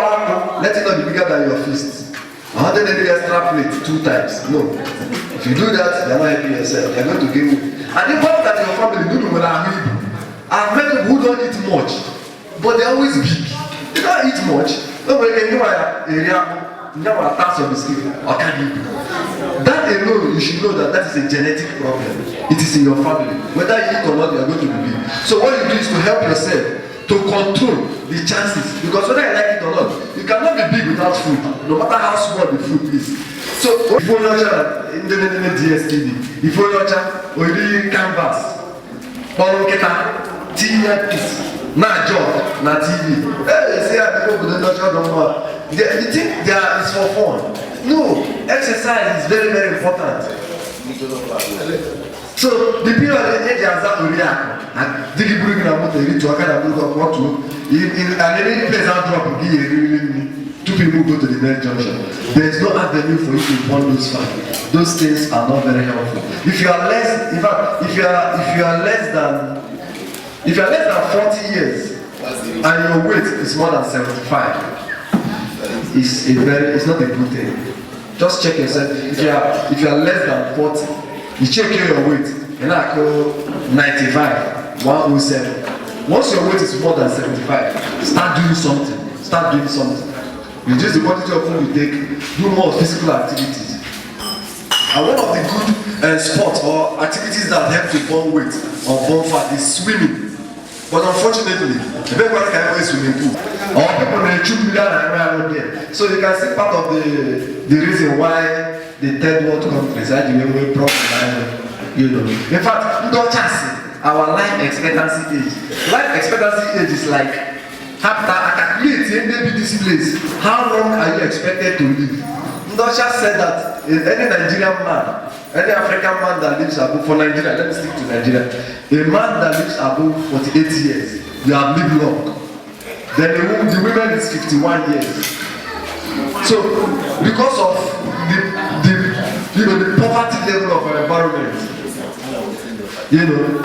let it not be bigger than your fist. 100 extra plate 2 times. No. If you do that, you're not helping yourself. You're going to gain weight. And the fact that your family do with our people. I've met people who don't eat much, but they're always big. They don't eat much. Nobody can do an area, never attach on the skin. That alone, you should know that is a genetic problem. It is in your family. Whether you eat or not, you are going to be big. So what you do is to help yourself to control the chances. Because whether you like it or not, you cannot be big without food, no matter how small the food is. So if you watch in the DSTV, if you watch or you canvas, na job, na TV. Hey, say people don't know. They think it's for fun. No, exercise is very, very important. So the people that age has that to react. And they bring them out to what to in any place out drop. 2 people go to the next junction. There is no avenue for you to burn those fat. Those things are not very helpful. If you are less, in fact, if you are less than 40 years and your weight is more than 75, it's not a good thing. Just check yourself. If you are less than 40, you check your weight. And I call 95, 107. Once your weight is more than 75, start doing something. Reduce the quantity of food you take. Do more physical activities. And one of the good sports or activities that help to burn weight or burn fat is swimming. But unfortunately, everyone can go swimming pool. Or people may choose around there. So you can see part of the reason why the third world countries are the way problem. In fact, we don't chance our life expectancy age. Life expectancy age is like after I calculate maybe this place, how long are you expected to live? Ndosha said that any Nigerian man, any African man that lives above, for Nigeria, let me stick to Nigeria, a man that lives above 48 years, they have lived long. Then the women is 51 years. So because of the poverty level of our environment,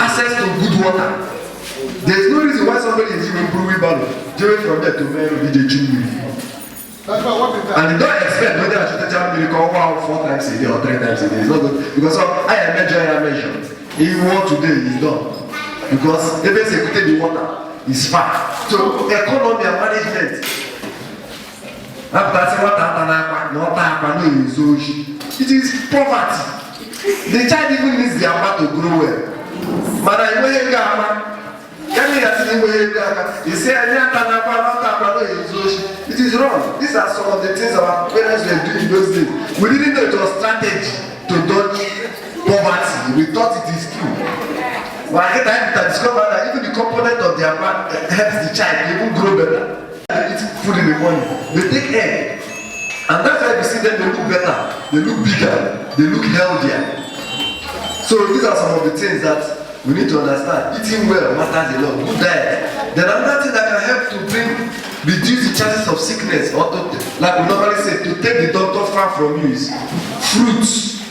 access to good water. There is no reason why somebody is even brewing battle, going from there to marry with the chimney. And they don't expect whether I should tell me to come 4 times a day or 3 times a day. It's not good. Because I am measure. If you want today, it's done. Because if they execute the water, it's far. So economy and management. It is poverty. The child even needs their mama to grow well. It is wrong. These are some of the things our parents were doing in those days. We didn't know it was strategy to dodge poverty. We thought it is true. But at the time I discovered that even the component of their man helps the child to even grow better. They eat food in the morning. They take egg. And that's why you see them, they look better, they look bigger, they look healthier. So these are some of the things that we need to understand. Eating well matters a lot, good diet. Then another thing that can help to reduce the chances of sickness, or to, like we normally say, to take the doctor far from you is fruits.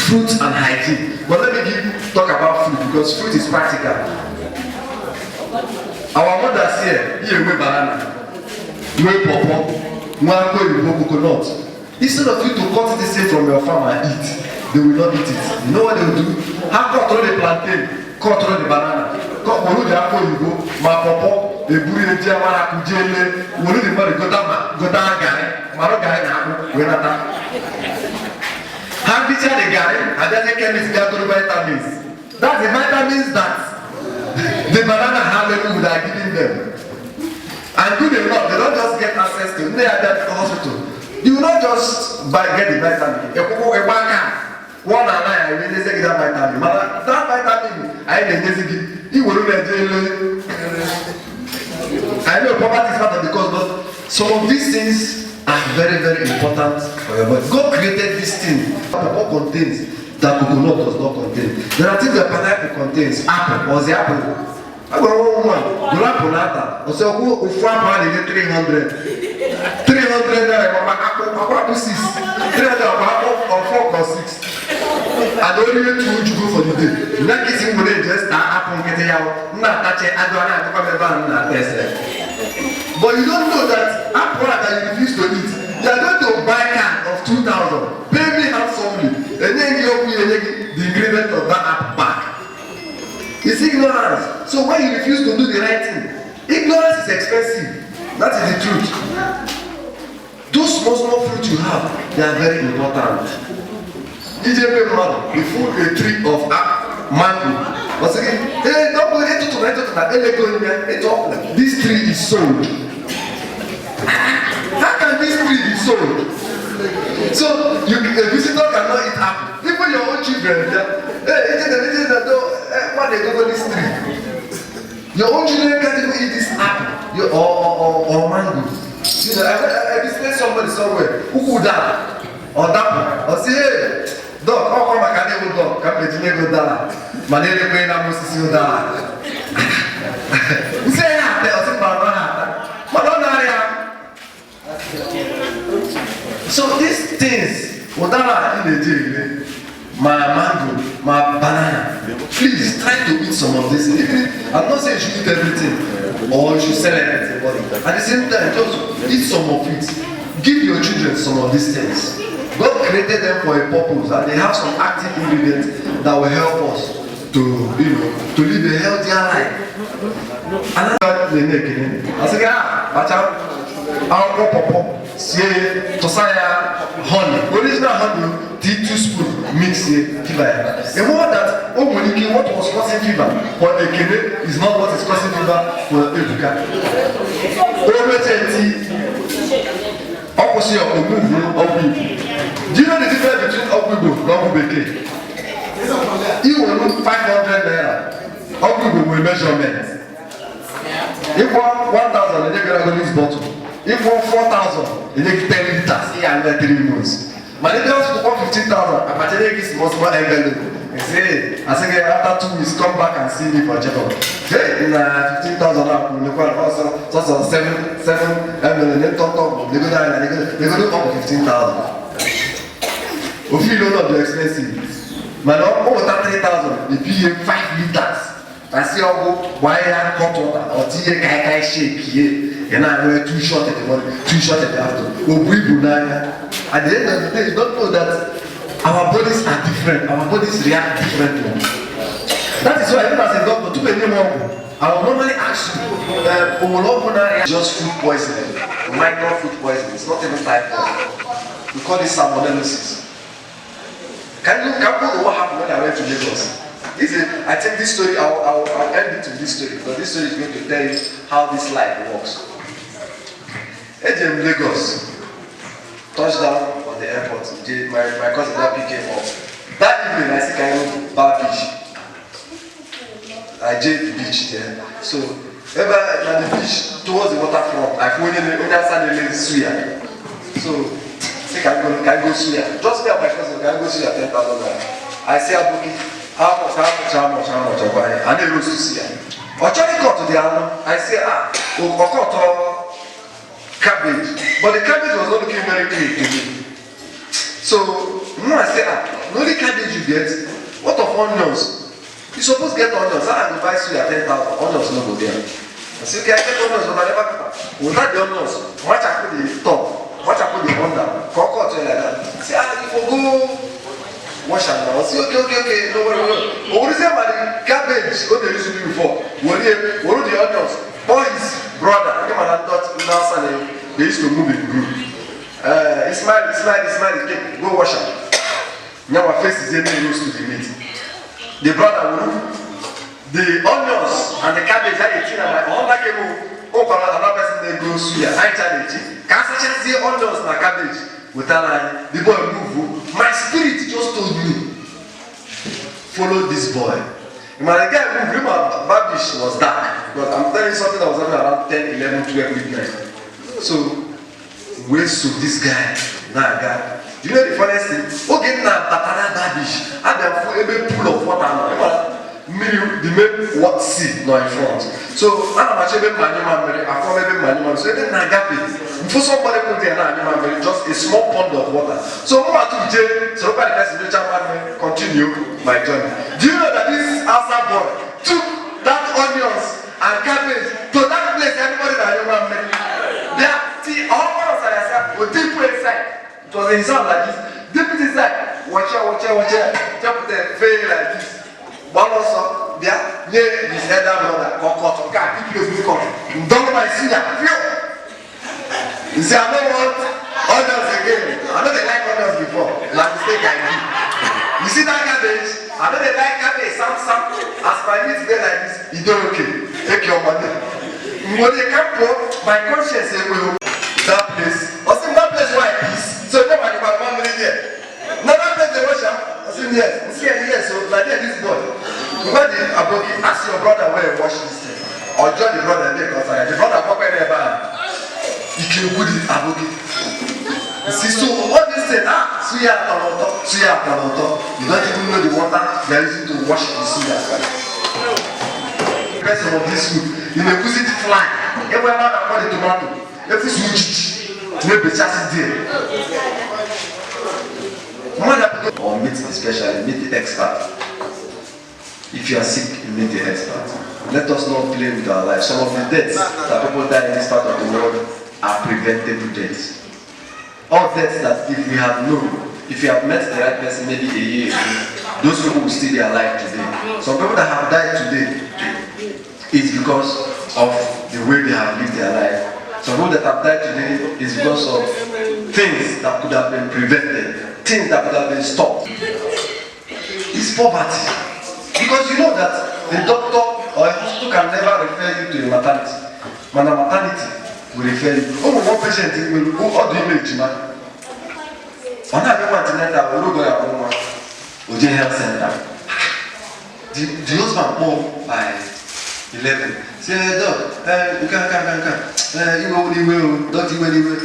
Fruits and hygiene. But let me talk about fruit because fruit is practical. Our mothers here we banana, we pawpaw. Coconut. Instead of you to cut this thing from your farm and eat, they will not eat it. You know what they will do? How cut all the plantain, cut all the banana, cut all the apple you go, my pawpaw, the buri the jamara kujele, all the money go down gari, maro gari na apple, we not that. How did you the gari? And then the chemist get to the vitamins. That's the vitamins that the banana harvest would are giving them. And do they not? They don't just get access to. They are there at the hospital. You will not just get the vitamin. One and I really say that vitamin. That vitamin, I didn't say it. Will I know poverty is part of the cause, but some of these things are very, very important for your body. God created this thing. What contains that coconut does not contain. There are things that pineapple contains. Apple, or the apple. I go one. You like Ponata. I say, go for 300. 300 there. I want to 6. 300 or 4 or 6. I don't even know you go for the day. Not getting money just happen getting out. Not touch it. I don't have to come back and test. But you don't know that apple that you refuse to eat. You are going to buy a can of 2,000. Pay me handsomely, and then you open the ingredient of that apple back. It's ignorance. So when you refuse to do the right thing, ignorance is expensive. That is the truth. Those small fruits you have, they are very important. DJ Mother, we food a tree of mango. Was saying, hey, don't go into this tree is sold. How can this tree be sold? So a visitor cannot eat apple. Even your own children, when they go to this tree, your own children can't even eat this apple or mango. You know, I visited somebody somewhere who could die or that or say, hey, dog, how come I can't even dog? Can't let you go down. My name is going to see you down. You say, yeah, there was a banana. But don't know. So these things, whatever in the day, my mango, my banana, please try to eat some of this. I'm not saying you should eat everything or you should sell everything, but at the same time, just eat some of it. Give your children some of these things. God created them for a purpose, and they have some active ingredients that will help us to, to live a healthier life. And I said, watch out. Our pop say to say honey. Original honey, 2 spoons mix it. The more that what was causing fever for a kidney is not what is causing fever for Ebuka. Opposite of do you know the difference between Ogugo and Ogubeke? You will look 500 naira. Ogugo will measurement. If 1,000, they're going to go this bottle. If 4,000, they take 10 liters. He and 3 months. My neighbor wants to come 15,000. I particularly give small envelope. He say, I say, after 2 weeks, come back and see me for checkup. Hey, in 15,000 up, we go also 7 envelope. They talk. They go down. They go do up 15,000. If you don't know, they're expensive. My dog, over 3,000, they pay 5 liters. I see how go wire hot water or tea kai shape here. And I wear 2 shots at the morning, 2 shots at the afternoon. At the end of the day, you don't know that our bodies are different. Our bodies react differently. That is why even as a doctor, I will normally ask you, just food poisoning. minor food poisoning. It's not even typhoid. We call it salmonellosis. Can you know what happened when I went to Lagos? I think this story, I'll end it with this story, because this story is going to tell you how this life works. AJM Lagos, touchdown on the airport. My cousin that picked him up. That evening, I see Kaino Bar Beach. I did the beach there. So, ever at the beach, towards the waterfront, I flew in the other side Suya. So, say, can go Suya. Just me and my cousin, can go Suya 10,000 naira. I say, how much, and they rose to Suya. Ochani got to the island. I say, cabbage, but the cabbage was not looking very clean to me. So, I say, the only cabbage you get, what of onions? You supposed to get onions. I buy Suya 10,000, onions no go there. I say, okay, I get onions, but I never get them. Without the onions, much I put the top, much I put the under, cockle like that. I say, you for go wash and now. I say, okay, no worry. But what is that about the cabbage? What they used to do before? What are the onions? Boys, brother, they used to move in group. Ismail, go wash them. Now my face is getting used to the meat. The brother will the onions and the cabbage I eat and like another person they go Suya. I tell you, can't see onions and cabbage without like the boy move. My spirit just told me, follow this boy. When the guy moved, Babish was dark. But I'm telling you something that was happening around 10, 11, 12 midnight. So, where should this guy? Nah, guy. You know the funniest thing? Okay, now Batana Babish. I have a pool of water now. The main what sea now in front. So, I'm actually manual. I form a manual. So, then I got it. For somebody put there now, just a small pond of water. So, I'm to jail. So, nobody can continue my journey. Do you know that this outside boy took that onions and cabbage to that place? Everybody that you want me. They are all of us will deep inside. It was a sound like this. Deep inside. Watch out. Jump the veil like this. One also, there, near his head down on the car. People don't my see that. You say, I don't want onions again. I know they like onions before. Like mistake I did. You see that cabbage? I know they like cabbage. Some. As my meat there like this, you don't okay. Take your money. When they come for my conscience, that place. Also, that place where I peace. So nobody got 1 minute there. Now that place they wash up. I said yes. So like this boy. When the aboki ask your brother where you wash this thing, or join the brother there outside. The brother go there by. He can put it aboki. See, so all this thing, suya taloto. You don't even know the water they are using to wash the suya. The rest of this food, you may put it fly. Everywhere I put the tomato, every switch, maybe just there. Or meet the specialist, meet the expert. If you are sick, you meet the expert. Let us not play with our life. Some of the deaths that people die in this part of the world are preventable deaths. All deaths that if we have known, if you have met the right person maybe a year ago, those people will still be alive today. Some people that have died today is because of the way they have lived their life. Some people that have died today is because of things that could have been prevented, things that could have been stopped. It's poverty. Because you know that the doctor or a hospital can never refer you to a maternity. But the maternity will refer you. One patient will go all the image, man. On a antenatal, we go to Oje Health Center. The husband born by 11. Say, Doc, you can. You will, don't you anyway.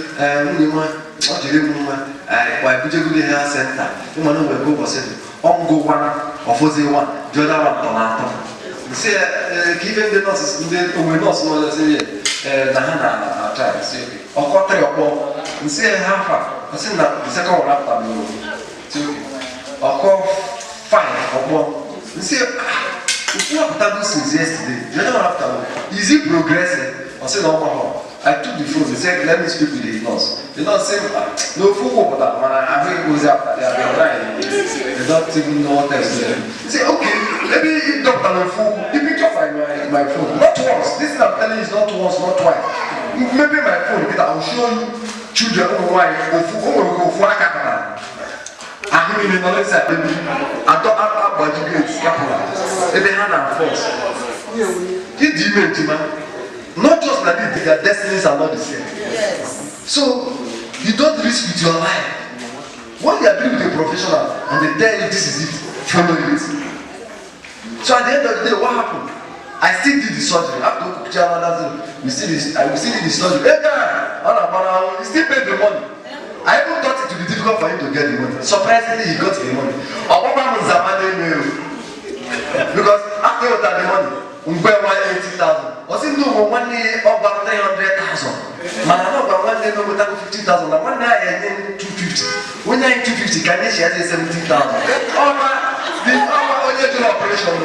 What do you want? Why put you to the health center? You want to go for it. Go one, or for the one, the other one. Say, given the nurses, the nurse knows the Hannah child. Say, or got 3 or 4. And say, half. I said, the second one after me. Or call 5 or more. And say, you have done this since yesterday. The other one after me. Is it progressing? I said, no, I took the phone. They said, let me speak with the nurse. The nurse said, no, for that man. I think it was after they have been crying. They don't even know what else to do. They say, okay, maybe doctor no fool. The picture of my phone. Not once. This is I'm telling you is not once, not twice. maybe my phone, because I will show you children who are I mean, in the next side, I don't have budget scapula. They hand and force. Not just that their destinies are not the same. Yes. So you don't risk with your life. When you are doing with a professional and they tell you this is it, follow it. So at the end of the day, what happened? I still did the surgery. After we still did the surgery. Hey guy, he still paid the money. I even thought it would be difficult for him to get the money. Surprisingly, he got the money. Because after he got the money, we were 180,000. Was it no one day over 300,000? Man, I know about one day no more than 50,000. And one day I 250. When I 250, can you share 17,000? Oh man, the only operation.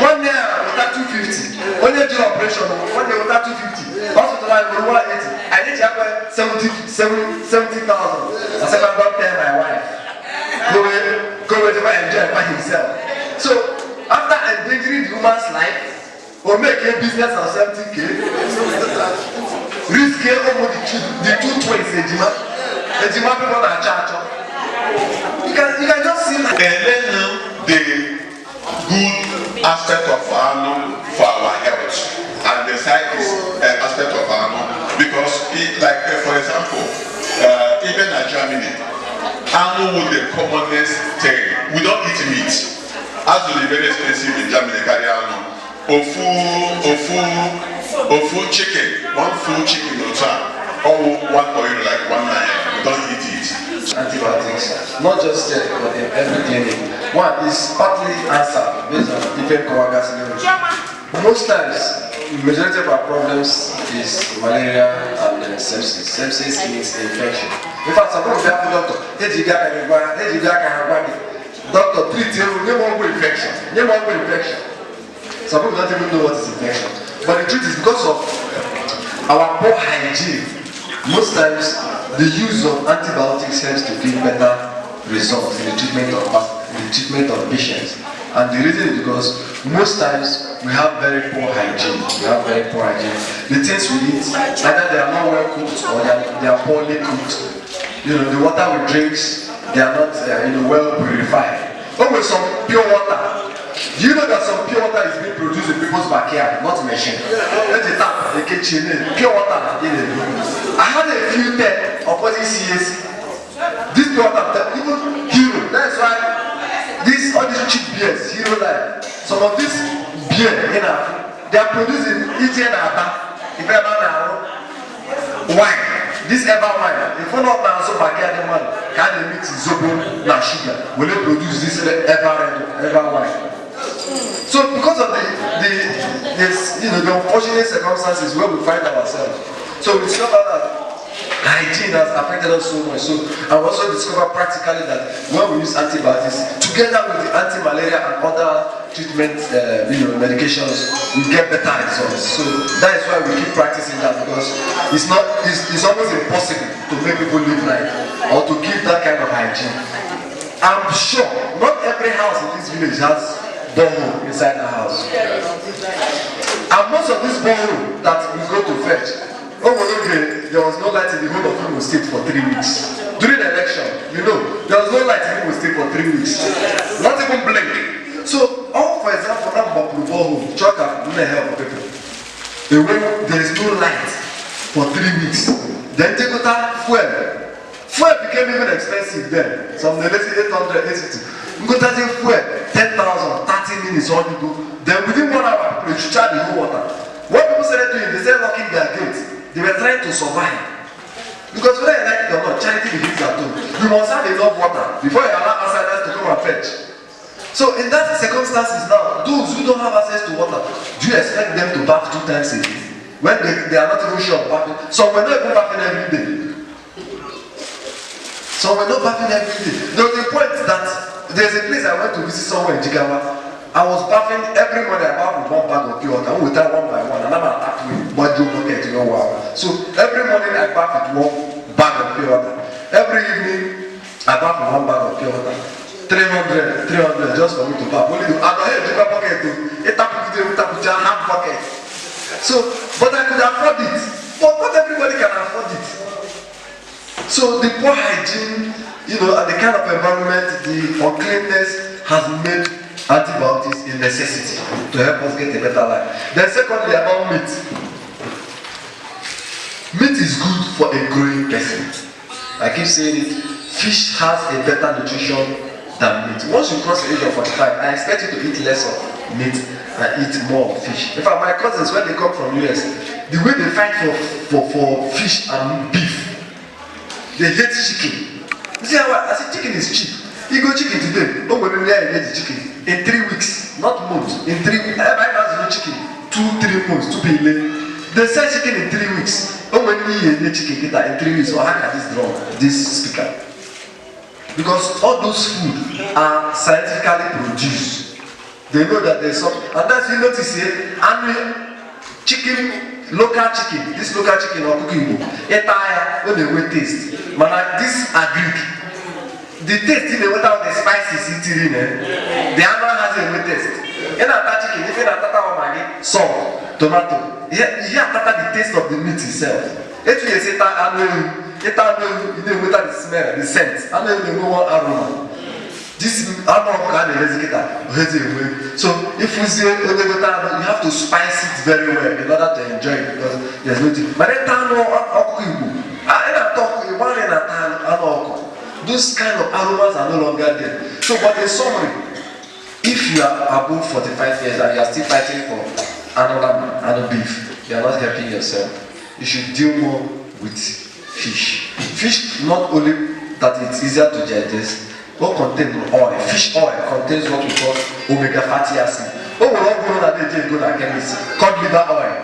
One day without 250. Only operation. One day without 250. Hospital I will 180. I need to have 70,000. I said I'm not paying my wife. Go to my enjoy by himself. So after endangering the woman's life, or make a business of 70K, risk over the two twins, Ejima people are charged. You can just see like the good aspect of Ano for our health and the side aspect of Ano, because for example, even in Germany, Ano was the commonest thing. We don't eat meat. As will be very expensive in Germany, carry Ano. Ofu chicken, one full chicken or one oil like 1 night. We don't eat it. Antibiotics, not just yet, but in every clinic. One is partly answered based on different coagulas. Most times, the majority of our problems is malaria and sepsis. Sepsis means infection. In fact, some people have doctor, doctor treat you, infection. Some people don't even know what is infection. But the truth is because of our poor hygiene, most times the use of antibiotics helps to give better results in the treatment of patients. And the reason is because most times we have very poor hygiene. The things we eat, either they are not well cooked or they are poorly cooked. You know, the water we drink, they are not well purified. But with some pure water, do you know that some pure water is being produced in people's backyard, not machine? Let the tap, the kitchen, pure water. I had a few opposite CAC. This pure water, even Hero. That's why all these cheap beers, Hero Life. Some of this beer, they are producing eating if ever now wine. This ever wine. If we not now so backyard money, can they mix zobo and sugar? Will they produce this ever wine? So because of the unfortunate circumstances where we find ourselves, so we discover that hygiene has affected us so much. So I also discovered practically that when we use antibiotics together with the anti-malaria and other treatment medications, we get better results. So that is why we keep practicing that, because it's almost impossible to make people live life or to give that kind of hygiene. I'm sure not every house in this village has borehole inside the house. And most of this borehole that we go to fetch, there was no light in the whole of Imo State for 3 weeks. During the election, there was no light in Imo State for 3 weeks. Not even blink. So, for example, now borehole, truck and help people. There is no light for 3 weeks. Then they got that fuel. Fuel became even expensive then. Some they let's say 800, 850. We got that fuel, 10,000, 30 minutes on you go. Then within 1 hour, you charge the whole water. What people started doing, they started locking their gates. They were trying to survive. Because whether you like it or not, charity begins at home. You must have enough water before you allow outsiders to come and fetch. So in that circumstances now, those who don't have access to water, do you expect them to bath 2 times a day? When they are not even sure of bathing. Some were not even bathing every day. Some were not bathing every day. There was a point that there's a place I went to visit somewhere in Jigawa. I was bathing every morning. I bath with 1 bag of pure water. I will tell 1 by 1, and I'm attacking with 1 bucket. So every morning I bath with 1 bag of pure water. Every evening I bath with 1 bag of pure water. 300 just for me to bath. Only to add a bucket to it, half bucket. So, but I could afford it. But not everybody can afford it. So the poor hygiene, you know, and the kind of environment, the uncleanness has made antibiotics a necessity to help us get a better life. Then secondly, about meat. Meat is good for a growing person. I keep saying it, fish has a better nutrition than meat. Once you cross the age of 45, I expect you to eat less of meat and eat more of fish. In fact, my cousins, when they come from US, the way they fight for fish and beef, they hate chicken. You see how I say chicken is cheap. You go chicken today, oh, when you get the chicken in 3 weeks, not months. In 3 weeks, everybody has no chicken. 2-3 months, 2 days. They sell chicken in 3 weeks. Oh, when you get chicken in 3 weeks, or how can this drum, this speaker? Because all those food are scientifically produced. They know that there's some, and that's you notice here, and chicken, local chicken, this local chicken or cooking book, entire when they will taste. Man, this are Greek. The taste in the water of the spices eating the animal has a taste. In that chicken, if you have tata salt, tomato, you have the taste of the meat itself. If you say that you know whether the smell, the scent, I don't even know what aroma. This aroma can be so if you say you have to spice it very well in order to enjoy it because there's no thing. But then those kind of aromas are no longer there. So but in summary, if you are above 45 years and you are still fighting for another beef, you are not helping yourself. You should deal more with fish. Fish, not only that it's easier to digest, but contains oil. Fish oil contains what we call omega fatty acid. Oh, we all go that they go to chemist. Cod liver oil.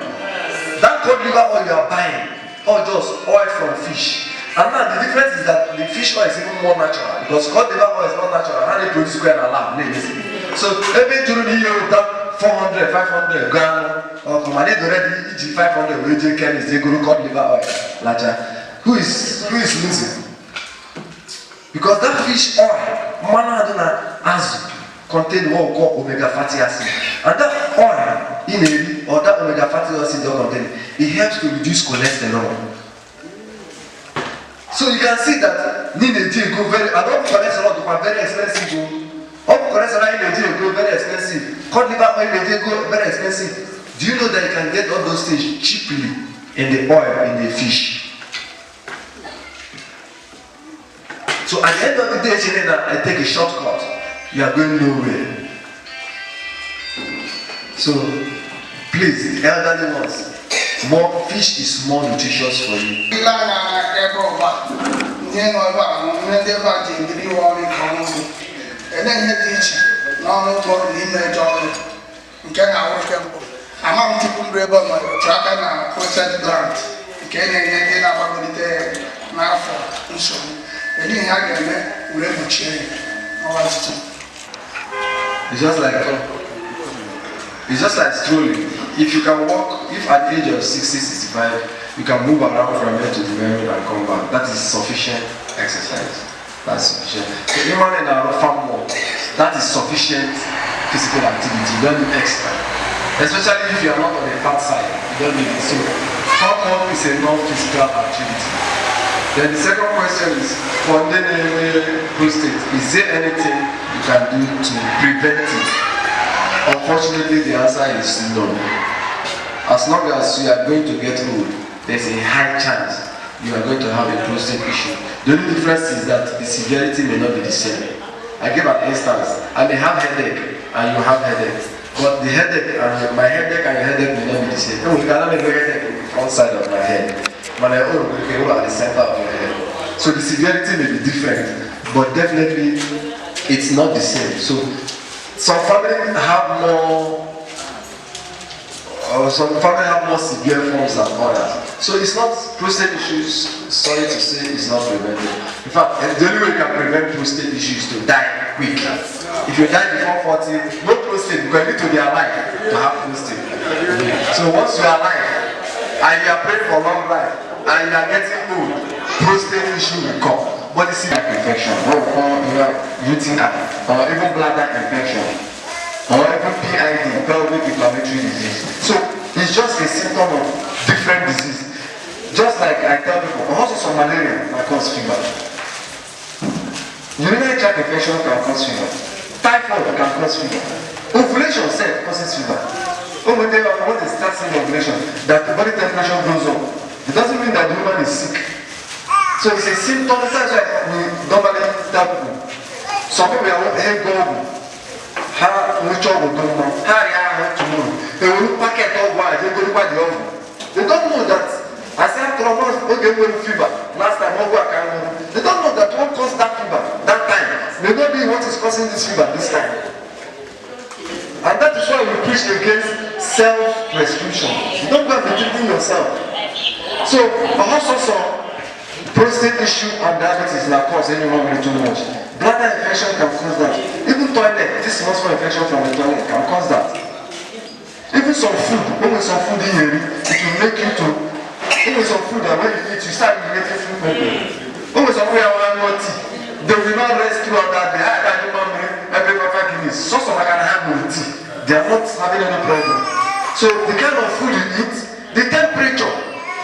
That cod liver oil you are buying, or just oil from fish. And now the difference is that the fish oil is even more natural because cod liver oil is not natural. And they produce square and lab. So every during the year that 400, 500 gram or commanded already each 500 we do chemist they go to cod liver oil. Who is losing? Because that fish oil, manaduna azu, contain what we call omega fatty acid. And that oil in or that omega fatty acid contain, it helps to reduce cholesterol. So you can see that Nineji go very, I don't cholesterol to very expensive. All cholesterol in Nigeria go very expensive. Cod liver oil in Nigeria go very expensive. Do you know that you can get all those things cheaply in the oil in the fish? So at the end of the day, I take a shortcut. You are going nowhere. So please, the elderly ones, more fish is more nutritious for you. It's just like strolling. If you can walk, if at the age of 60, 65, you can move around from here to the venue and come back, that is sufficient exercise. That's sufficient. So even in our farm work, that is sufficient physical activity. You don't need extra. Especially if you are not on the fat side, you don't need it. So farm work is a non-physical activity. Then the second question is, for prostate, is there anything you can do to prevent it? Unfortunately, the answer is no. As long as you are going to get old, there's a high chance you are going to have a prostate issue. The only difference is that the severity may not be the same. I give an instance. I may have headache and you have headache, but the headache and my headache and your headache may not be the same. No, you cannot make a headache on the front side of my head. But I at the center of your head. So the severity may be different, but definitely it's not the same. So some families have more severe forms than others. So it's not prostate issues, sorry to say, it's not prevented. In fact, the only way you can prevent prostate issues is to die quick. If you die before 40, no prostate, because you need to be alive to have prostate. So once you are alive, and you are praying for long life, and you are getting old, prostate issue will come. But it's like infection, or UTI, or even bladder infection, or even PID, pelvic inflammatory disease. So It's just a symptom of different disease. Just like I tell people, also some malaria can cause fever. Urinary tract infection can cause fever. Typhoid can cause fever. Ovulation itself causes fever. When they start seeing ovulation, that the body temperature goes up. It doesn't mean that the woman is sick. So it's a symptom. That's why we normally tell people. Some people are head go. How much of them know? How they are tomorrow? They will packet all while they go by the oven. They don't know that. I said to them, okay, we fever. Last time, they don't know that what caused that fever that time. They don't know what is causing this fever this time. And that is why we preach against self-prescription. You don't go and be treating yourself. So, also some prostate issue and diabetes can cause anyone really too much. Bladder infection can cause that. Even toilet, this muscle infection from the toilet can cause that. Even some food, when some food in here, it will make you to, even some food that when you eat, you start getting food problem. When some food have tea, they will not rest throughout that day. Every papa Guinness, so some can have no tea. They are not having any problem. So the kind of food you eat, the temperature,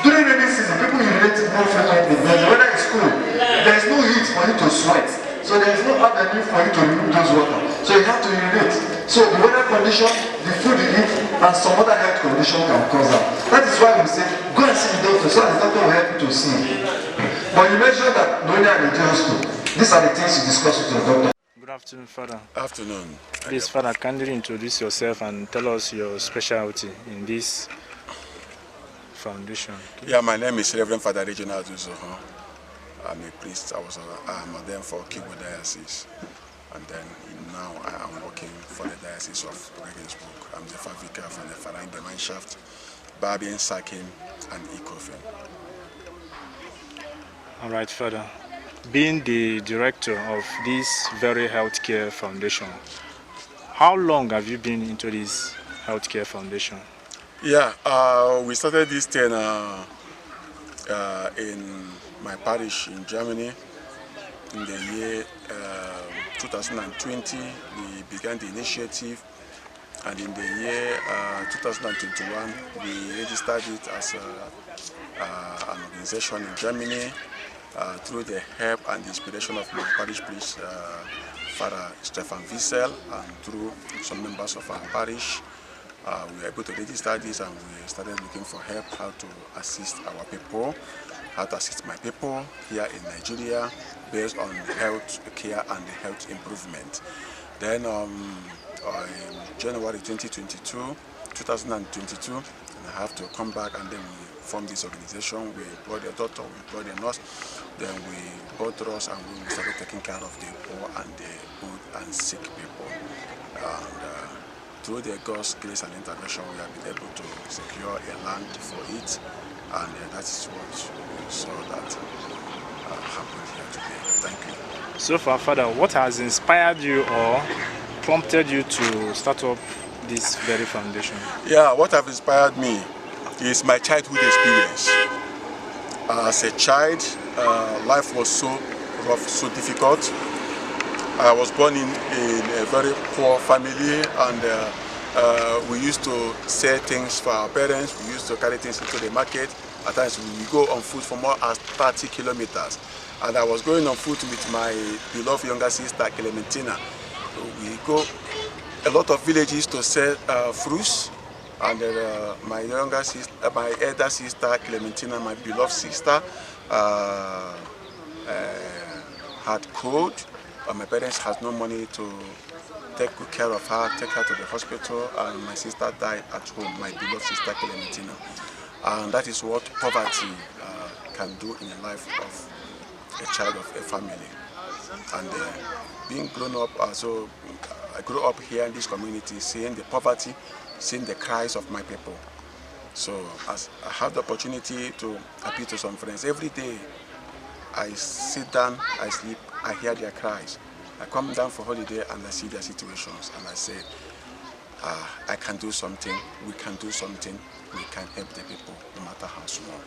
during rainy season, people urinate more frequently. Because the weather is cool. There is no heat for you to sweat. So there is no avenue for you to remove those water. So you have to urinate. So the weather condition, the food you eat, and some other health condition can cause that. That is why we say, go and see the doctor, so that the doctor will help you to see. But you mentioned that no need an hospital. These are the things you discuss with your doctor. Good afternoon, Father. Afternoon. Please, Father, kindly introduce yourself and tell us your specialty in this foundation. Yeah, my name is Reverend Father Reginald Uzo. I'm a priest. I'm ordained for Kibo Diocese. And then now I am working for the Diocese of Regensburg. I'm the Vicar from the Verein Gemeinschaft, Babien, Sakin, and Ikofen. All right, Father. Being the director of this very healthcare foundation, how long have you been into this healthcare foundation? Yeah, we started this thing in my parish in Germany in the year 2020. We began the initiative, and in the year 2021 we registered it as an organization in Germany. Through the help and the inspiration of my parish priest, Father Stefan Wiesel, and through some members of our parish, we were able to register this, and we started looking for help, how to assist our people, how to assist my people here in Nigeria based on health care and health improvement. Then in January 2022, I have to come back, and then we form this organization. We employed a doctor, we employed a nurse, then we bought us, and we started taking care of the poor and the old and sick people. And through the God's grace and intervention, we have been able to secure a land for it, and that is what we saw that happened here today. Thank you. So far, Father, what has inspired you or prompted you to start up this very foundation? Yeah, what has inspired me is my childhood experience. As a child, life was so rough, so difficult. I was born in a very poor family, and we used to sell things for our parents. We used to carry things into the market. At times we go on foot for more than 30 kilometers. And I was going on foot with my beloved younger sister, Clementina. We go a lot of villages to sell fruits. And my younger sister, my elder sister Clementina, my beloved sister, had cold, but my parents had no money to take good care of her, take her to the hospital, and my sister died at home, my beloved sister Clementina. And that is what poverty can do in the life of a child of a family. And being grown up, so I grew up here in this community, seeing the poverty, seeing the cries of my people. So as I have the opportunity to appeal to some friends, every day I sit down, I sleep, I hear their cries. I come down for holiday and I see their situations, and I say, I can do something, we can do something, we can help the people, no matter how small.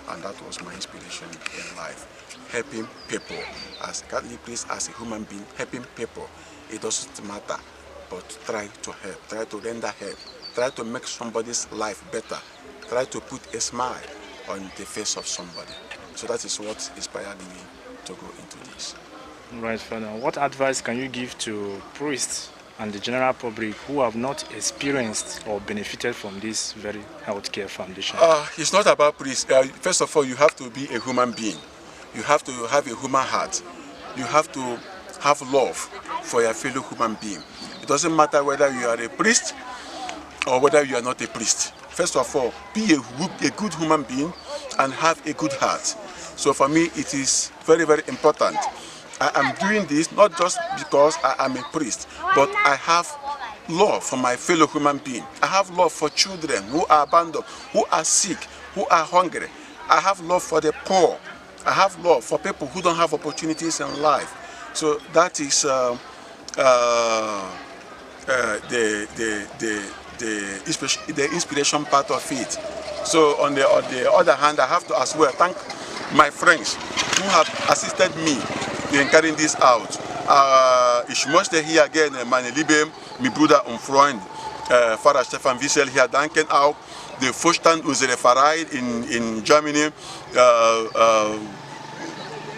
And that was my inspiration in life. Helping people, as a Catholic priest, as a human being, helping people. It doesn't matter, but try to help, try to render help, try to make somebody's life better, try to put a smile on the face of somebody. So that is what inspired me to go into this. Right, Father. What advice can you give to priests and the general public who have not experienced or benefited from this very healthcare foundation? It's not about priests. First of all, you have to be a human being. You have to have a human heart. You have to have love for your fellow human being. It doesn't matter whether you are a priest or whether you are not a priest. First of all, be a good human being and have a good heart. So for me, it is very, very important. I am doing this not just because I am a priest, but I have love for my fellow human being. I have love for children who are abandoned, who are sick, who are hungry. I have love for the poor. I have love for people who don't have opportunities in life. So that is the inspiration part of it. So on the other hand, I have to as well thank my friends who have assisted me in carrying this out. Ich möchte hier gerne meine liebe Brüder und Freunde, Pfarrer Stefan Wiesel hier danken, auch der Vorstand unserer Verein in Germany,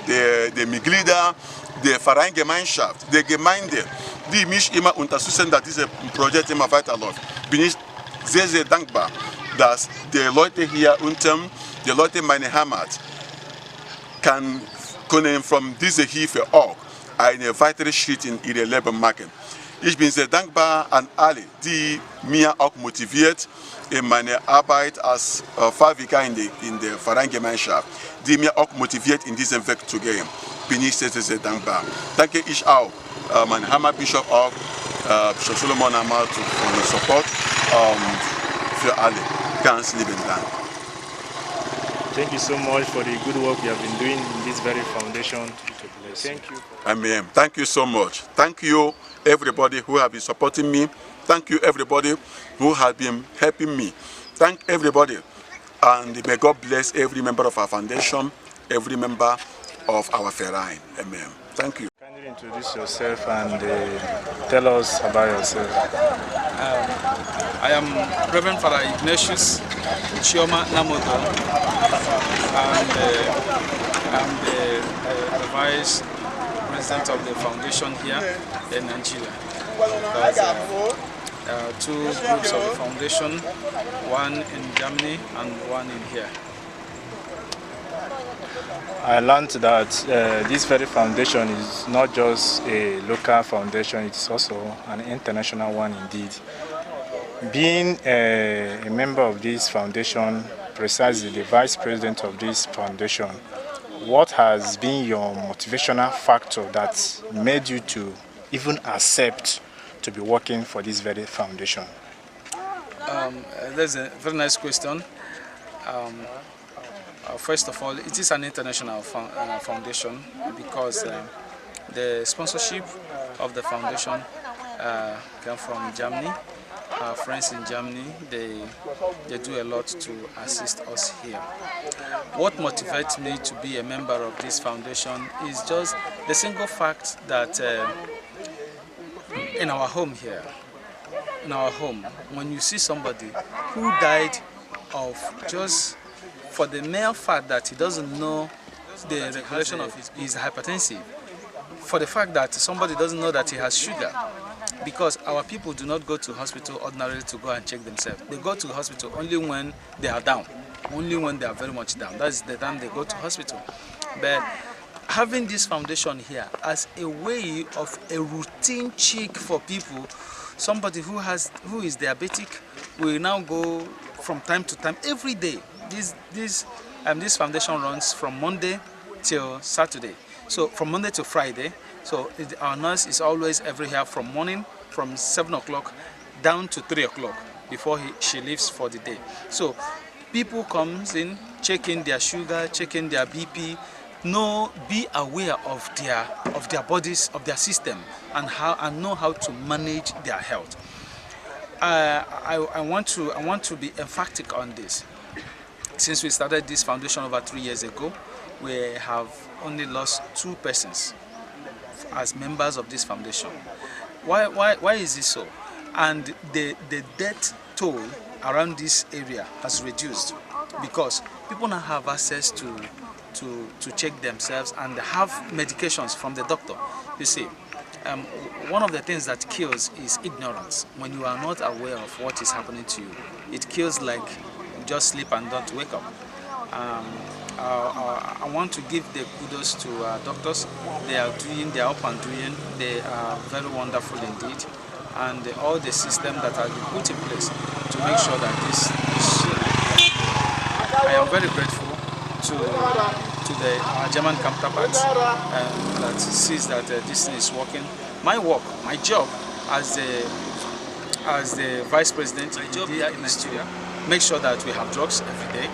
der Mitglieder der Vereingemeinschaft, der Gemeinde, die mich immer unterstützen, dass dieses Projekt immer weiterläuft. Bin ich sehr, sehr dankbar, dass die Leute hier unten, die Leute in meiner Heimat, können von dieser Hilfe auch einen weiteren Schritt in ihr Leben machen. Ich bin sehr dankbar an alle, die mir auch motiviert in meiner Arbeit als Pfarrvikar in der Vereingemeinschaft, die mir auch motiviert, in diesen Weg zu gehen. Bin ich sehr, sehr, sehr dankbar. Danke ich auch, mein Hammerbischof auch, Bischof Solomon Hammer, für den Support für alle. Ganz lieben Dank. Thank you so much for the good work you have been doing in this very foundation. Thank you. Amen. Thank you so much. Thank you, everybody who have been supporting me. Thank you, everybody who has been helping me. Thank everybody. And may God bless every member of our foundation, every member of our Verein. Amen. Thank you. Kindly introduce yourself and tell us about yourself. I am Reverend Father Ignatius Chioma Namoto, and I'm the Vice President of the foundation here in Nigeria. There's two groups of the foundation, one in Germany and one in here. I learned that this very foundation is not just a local foundation, it's also an international one indeed. Being a member of this foundation, precisely the vice president of this foundation, what has been your motivational factor that made you to even accept to be working for this very foundation? That's a very nice question. First of all, it is an international foundation because the sponsorship of the foundation came from Germany. Our friends in Germany, they do a lot to assist us here. What motivates me to be a member of this foundation is just the single fact that in our home here, when you see somebody who died of just for the mere fact that he doesn't know the regulation of his hypertensive, for the fact that somebody doesn't know that he has sugar, because our people do not go to hospital ordinarily to go and check themselves. They go to the hospital only when they are down, only when they are very much down. That's the time they go to hospital. But having this foundation here as a way of a routine check for people, somebody who is diabetic will now go from time to time every day. This foundation runs from Monday till Saturday. So from Monday to Friday. So our nurse is always every here from morning, from 7 o'clock down to 3 o'clock before she leaves for the day. So people comes in, checking their sugar, checking their BP, be aware of their bodies, of their system, and know how to manage their health. I want to be emphatic on this. Since we started this foundation over 3 years ago, we have only lost 2 persons as members of this foundation. Why is this so? And the death toll around this area has reduced because people now have access to check themselves and have medications from the doctor. You see, one of the things that kills is ignorance. When you are not aware of what is happening to you, it kills like just sleep and don't wake up. I want to give the kudos to doctors. They are up and doing. They are very wonderful indeed, and all the systems that have been put in place to make sure that this I am very grateful to the German counterparts that sees that this thing is working. My job as the vice president, my job here in Nigeria, make sure that we have drugs every day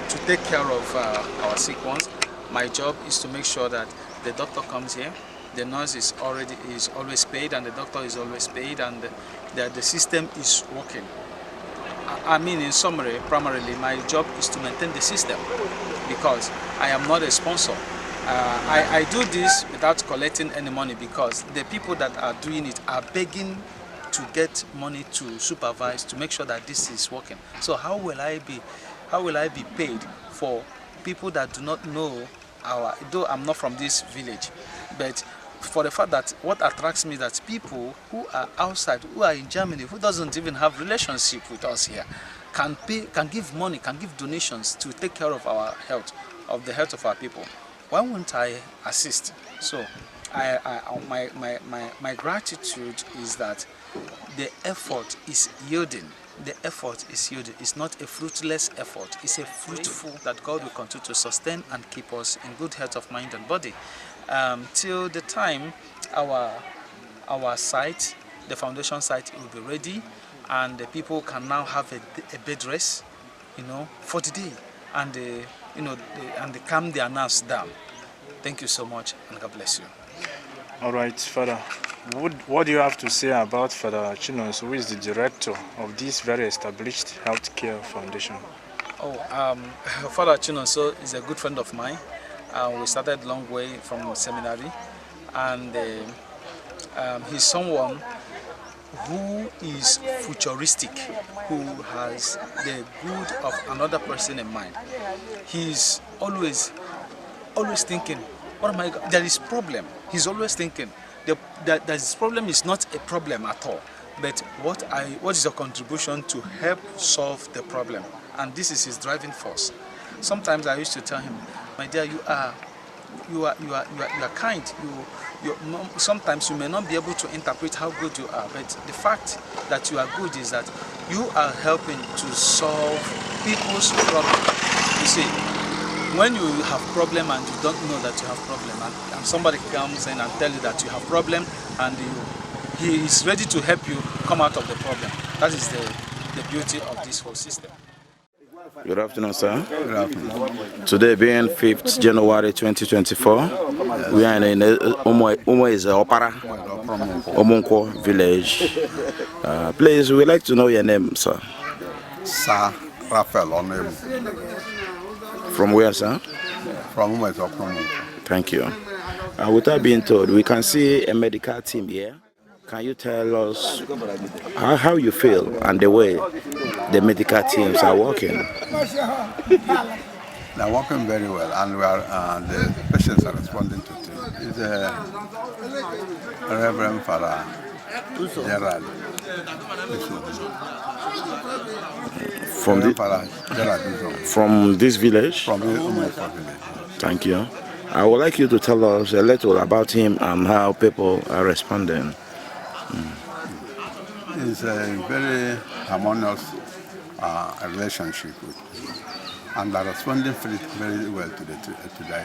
to take care of our sick ones. My job is to make sure that the doctor comes here, the nurse is always paid, and the doctor is always paid, and that the system is working. I mean, in summary, primarily my job is to maintain the system because I am not a sponsor. I do this without collecting any money because the people that are doing it are begging to get money to supervise to make sure that this is working. So how will I be paid for people that do not know though I'm not from this village, but for the fact that what attracts me is that people who are outside, who are in Germany, who doesn't even have relationship with us here, can give money, can give donations to take care of our health, of the health of our people. Why won't I assist? So my gratitude is that the effort is yielding. The effort is yielding. It's not a fruitless effort. It's a fruitful that God will continue to sustain and keep us in good health of mind and body. Till the time our site, the foundation site, will be ready, and the people can now have a bed rest, for the day, and and they calm their nerves down. Thank you so much, and God bless you. All right, Father. What do you have to say about Father Chinos, who is the director of this very established healthcare foundation? Father Chinos is a good friend of mine. We started a long way from seminary, and he's someone who is futuristic, who has the good of another person in mind. He's always thinking, what am I? There is problem. He's always thinking that this problem is not a problem at all, but what is your contribution to help solve the problem? And this is his driving force. Sometimes I used to tell him, my dear, you are kind. Sometimes you may not be able to interpret how good you are, but the fact that you are good is that you are helping to solve people's problems. You see, when you have problem and you don't know that you have problem, and somebody comes in and tell you that you have problem, and he is ready to help you come out of the problem. That is the beauty of this whole system. Good afternoon, sir. Good afternoon. Today being 5th January 2024, we are in Opara, Omunko village. Please, we'd like to know your name, sir. Sir Raphael Onemu. From where, sir? From Omunko. Thank you. Without being told, we can see a medical team here. Can you tell us how you feel and the way the medical teams are working? They're working very well, and we are the patients are responding to it. It's a Reverend Father Gerald. From this village? From the Omunko village. Thank you. I would like you to tell us a little about him and how people are responding. It's a very harmonious relationship with people, and they're responding very well to the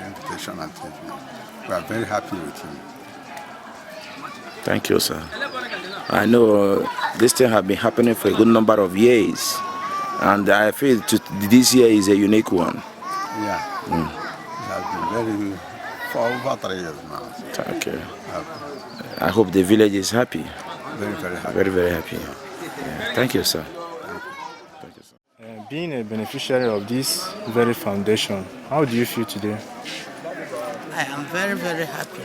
invitation and treatment. We are very happy with him. Thank you, sir. I know this thing has been happening for a good number of years, and I feel this year is a unique one. Yeah, it has been for over 3 years now. Okay. I hope the village is happy. Very, very happy. Very, very happy. Yeah. Thank you, sir. Thank you, sir. Being a beneficiary of this very foundation, how do you feel today? I am very, very happy.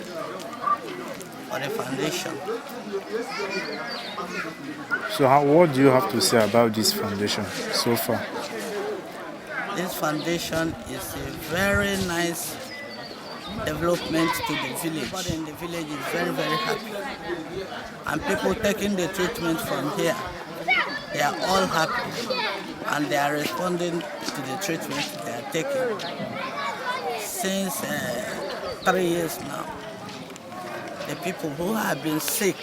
for the foundation. So what do you have to say about this foundation so far? This foundation is a very nice development to the village. Everybody in the village is very, very happy. And people taking the treatment from here, they are all happy. And they are responding to the treatment they are taking. Since 3 years now, the people who have been sick,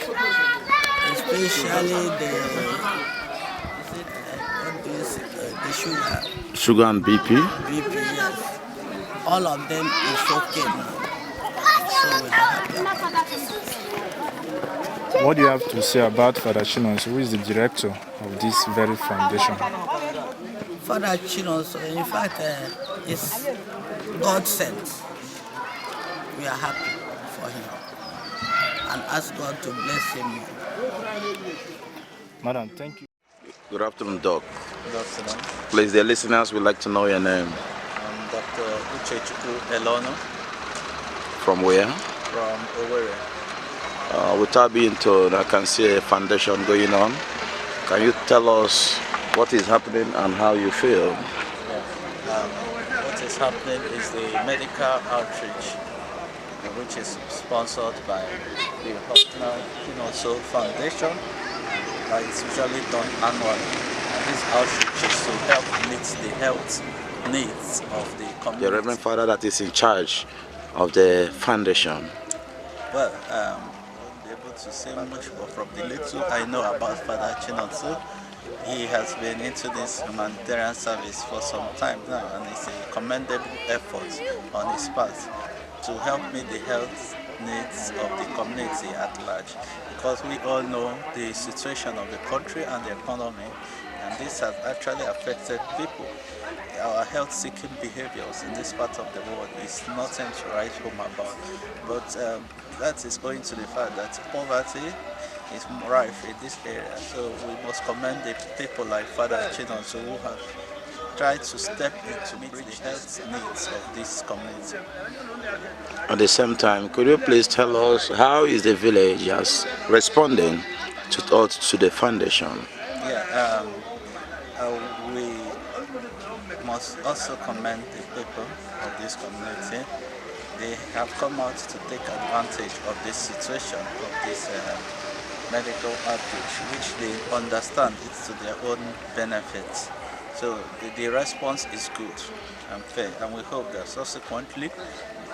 especially the Sugar and BP? BP, yes. All of them is okay now. So we're happy about it. What do you have to say about Father Chinos, who is the director of this very foundation? Father Chinos, in fact, is God sent. We are happy for him and ask God to bless him. Madam, thank you. Good afternoon, Doc. Good afternoon. Please, the listeners would like to know your name. I'm Dr. Uchechukwu Elono. From where? From Owerri. Without being told, I can see a foundation going on. Can you tell us what is happening and how you feel? What is happening is the medical outreach, which is sponsored by the Hoffman Kinoso Foundation. It's usually done annually. And this outreach is to help meet the health needs of the community. The Reverend Father that is in charge of the foundation. Well, I won't be able to say much, but from the little I know about Father Chinonso, he has been into this humanitarian service for some time now, and it's a commendable effort on his part to help meet the health needs of the community at large, because we all know the situation of the country and the economy, and this has actually affected people. Our health-seeking behaviors in this part of the world is nothing to write home about, but that is owing to the fact that poverty is rife in this area. So we must commend the people like Father Chinonso who have tried to step in to meet the health needs of this community. At the same time, could you please tell us how is the village responding to the foundation? Yeah, we must also commend the people of this community. They have come out to take advantage of this situation, of this medical outreach, which they understand it's to their own benefit. So the response is good and fair, and we hope that subsequently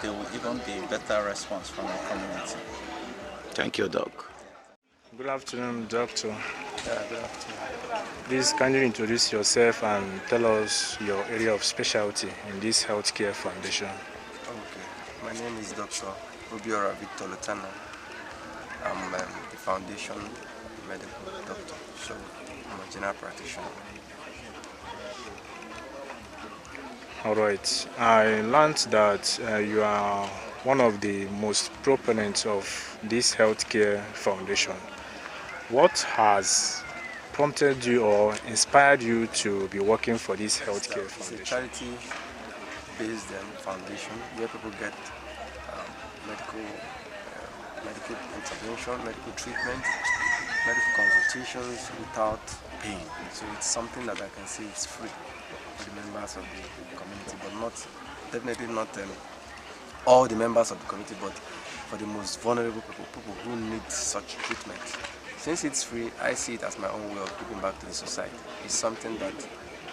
there will even be better response from the community. Thank you, Doc. Good afternoon, Doctor. Yeah, good afternoon. Please kindly introduce yourself and tell us your area of specialty in this healthcare foundation. Okay, my name is Dr. Obiora Victor Lutana. I'm the foundation medical doctor, so I'm a general practitioner. All right. I learned that you are one of the most proponents of this healthcare foundation. What has prompted you or inspired you to be working for this healthcare foundation? It's a charity-based foundation where people get medical intervention, medical treatment, medical consultations without pain. So it's something that I can say it's free for the members of the community, but definitely not all the members of the community, but for the most vulnerable people who need such treatment. Since it's free, I see it as my own way of giving back to the society. It's something that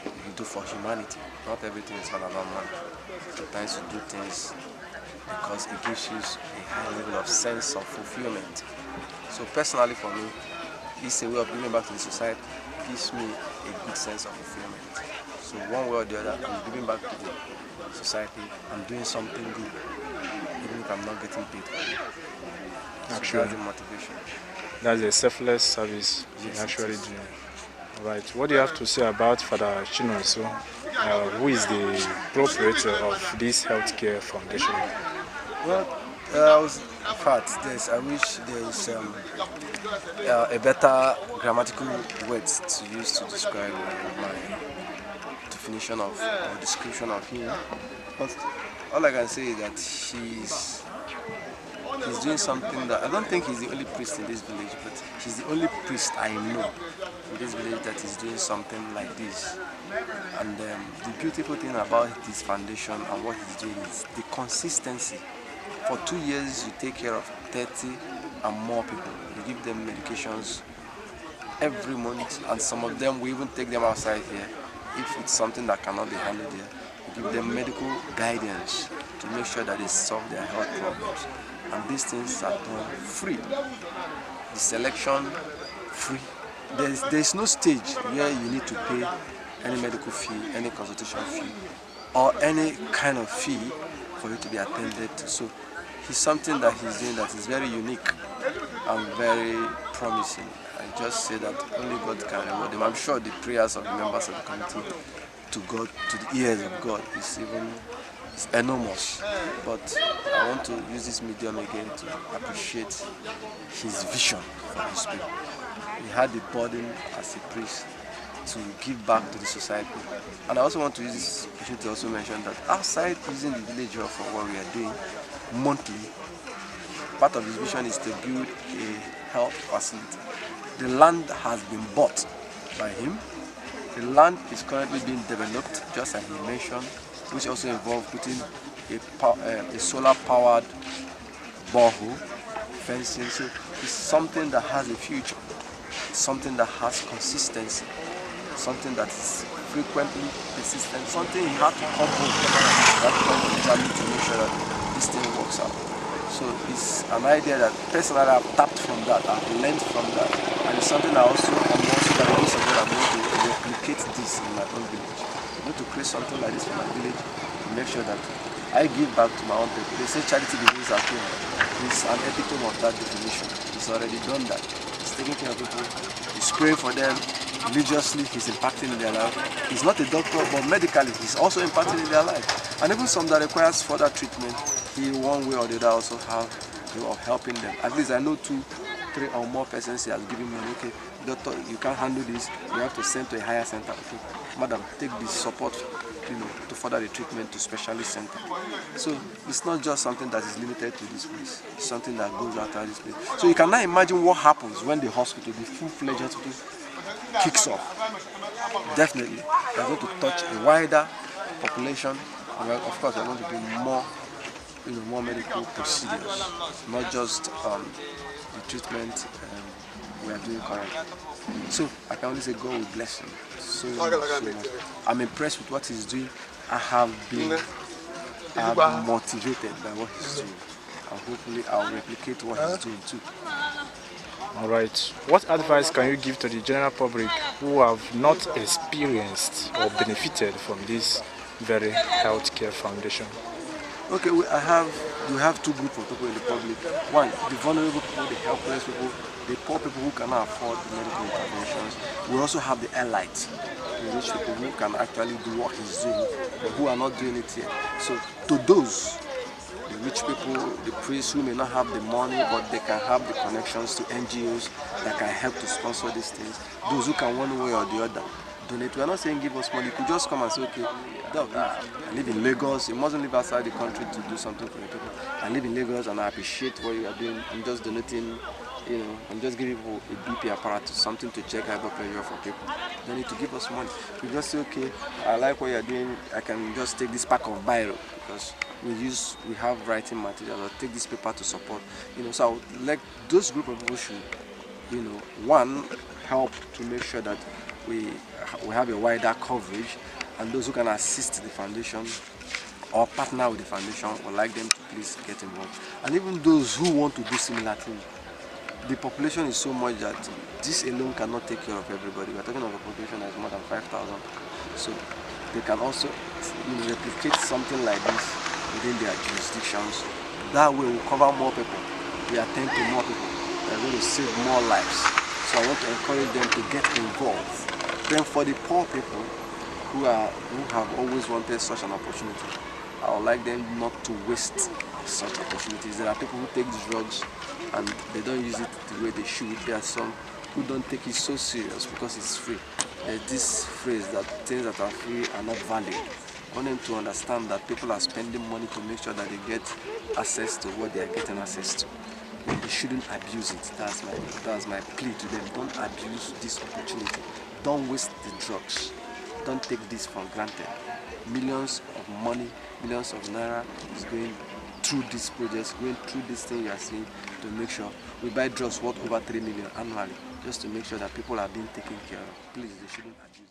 you do for humanity. Not everything is all about money. Sometimes you do things because it gives you a high level of sense of fulfillment. So personally for me, it's a way of giving back to the society. It gives me a good sense of fulfillment. So one way or the other, I'm giving back to the society. I'm doing something good, even if I'm not getting paid for it. So that's the motivation. That's a selfless service you actually do. All right. What do you have to say about Father Chinonso, who is the proprietor of this healthcare foundation? Well, in fact, I wish there is a better grammatical words to use to describe my definition of or description of him. But all I can say is that he's doing something that, I don't think he's the only priest in this village, but he's the only priest I know in this village that is doing something like this. And the beautiful thing about this foundation and what he's doing is the consistency. For 2 years, you take care of 30 and more people. You give them medications every month, and some of them, we even take them outside here. If it's something that cannot be handled here, we give them medical guidance to make sure that they solve their health problems. And these things are done free. The selection, free. There's no stage where you need to pay any medical fee, any consultation fee, or any kind of fee for you to be attended to. So it's something that he's doing that is very unique and very promising. I just say that only God can reward him. I'm sure the prayers of the members of the committee to God, to the ears of God, is enormous. But I want to use this medium again to appreciate his vision for his people. He had the burden as a priest to give back to the society. And I also want to use this opportunity to also mention that outside using the village hall for what we are doing monthly, part of his vision is to build a health facility. The land has been bought by him. The land is currently being developed, just as he mentioned, which also involves putting a solar-powered borehole, fencing. So it's something that has a future, something that has consistency, something that is frequently persistent, something he had to come home to make sure that this thing works out. So it's an idea that personally I've tapped from that, I've learned from that, and it's something I'm also going to replicate this in my own village. I'm going to create something like this for my village to make sure that I give back to my own people. They say charity begins at home. It's an epitome of that definition. He's already done that. He's taking care of people. He's praying for them. Religiously, he's impacting in their life. He's not a doctor, but medically, he's also impacting in their life. And even some that requires further treatment, he one way or the other also have a way of helping them. At least I know 2, 3 or more persons he has given money. Okay, doctor, you can't handle this. You have to send to a higher center. Okay, madam, take this support, to further the treatment to specialist center. So it's not just something that is limited to this place. It's something that goes outside this place. So you cannot imagine what happens when the hospital, the full-fledged hospital, kicks off. Definitely, we are going to touch a wider population. Well, of course, we are going to do more medical procedures, not just the treatment we are doing currently. So I can only say God will bless him so much. I'm impressed with what he's doing. I have been motivated by what he's doing, and hopefully I'll replicate what he's doing too. All right. What advice can you give to the general public who have not experienced or benefited from this very healthcare foundation? Okay, we have 2 groups of people in the public. One, the vulnerable people, the helpless people, the poor people who cannot afford the medical interventions. We also have the elites, the rich people who can actually do what he's doing, but who are not doing it yet. So to those, the rich people, the priests who may not have the money, but they can have the connections to NGOs that can help to sponsor these things. Those who can one way or the other donate. We are not saying give us money. You could just come and say, okay, I live in Lagos. You mustn't live outside the country to do something for your people. I live in Lagos and I appreciate what you are doing. I'm just donating, I'm just giving people a BP apparatus, something to check high blood pressure for people. You don't need to give us money. You just say, okay, I like what you are doing. I can just take this pack of biro because we have writing material. I'll take this paper to support. So I would like those group of people should, one, help to make sure that we have a wider coverage, and those who can assist the foundation or partner with the foundation would like them to please get involved. And even those who want to do similar things, the population is so much that this alone cannot take care of everybody. We're talking about a population that's more than 5,000. So they can also replicate something like this within their jurisdictions. That way we'll cover more people. We attend to more people. We're going to save more lives. So I want to encourage them to get involved. Then for the poor people who have always wanted such an opportunity, I would like them not to waste such opportunities. There are people who take drugs and they don't use it the way they should. There are some who don't take it so serious because it's free. There's this phrase that things that are free are not valued. I want them to understand that people are spending money to make sure that they get access to what they are getting access to. They shouldn't abuse it. That's my plea to them. Don't abuse this opportunity. Don't waste the drugs. Don't take this for granted. Millions of money, millions of naira is going through these projects, going through this thing you are seeing to make sure we buy drugs worth over 3 million annually just to make sure that people are being taken care of. Please, they shouldn't abuse it.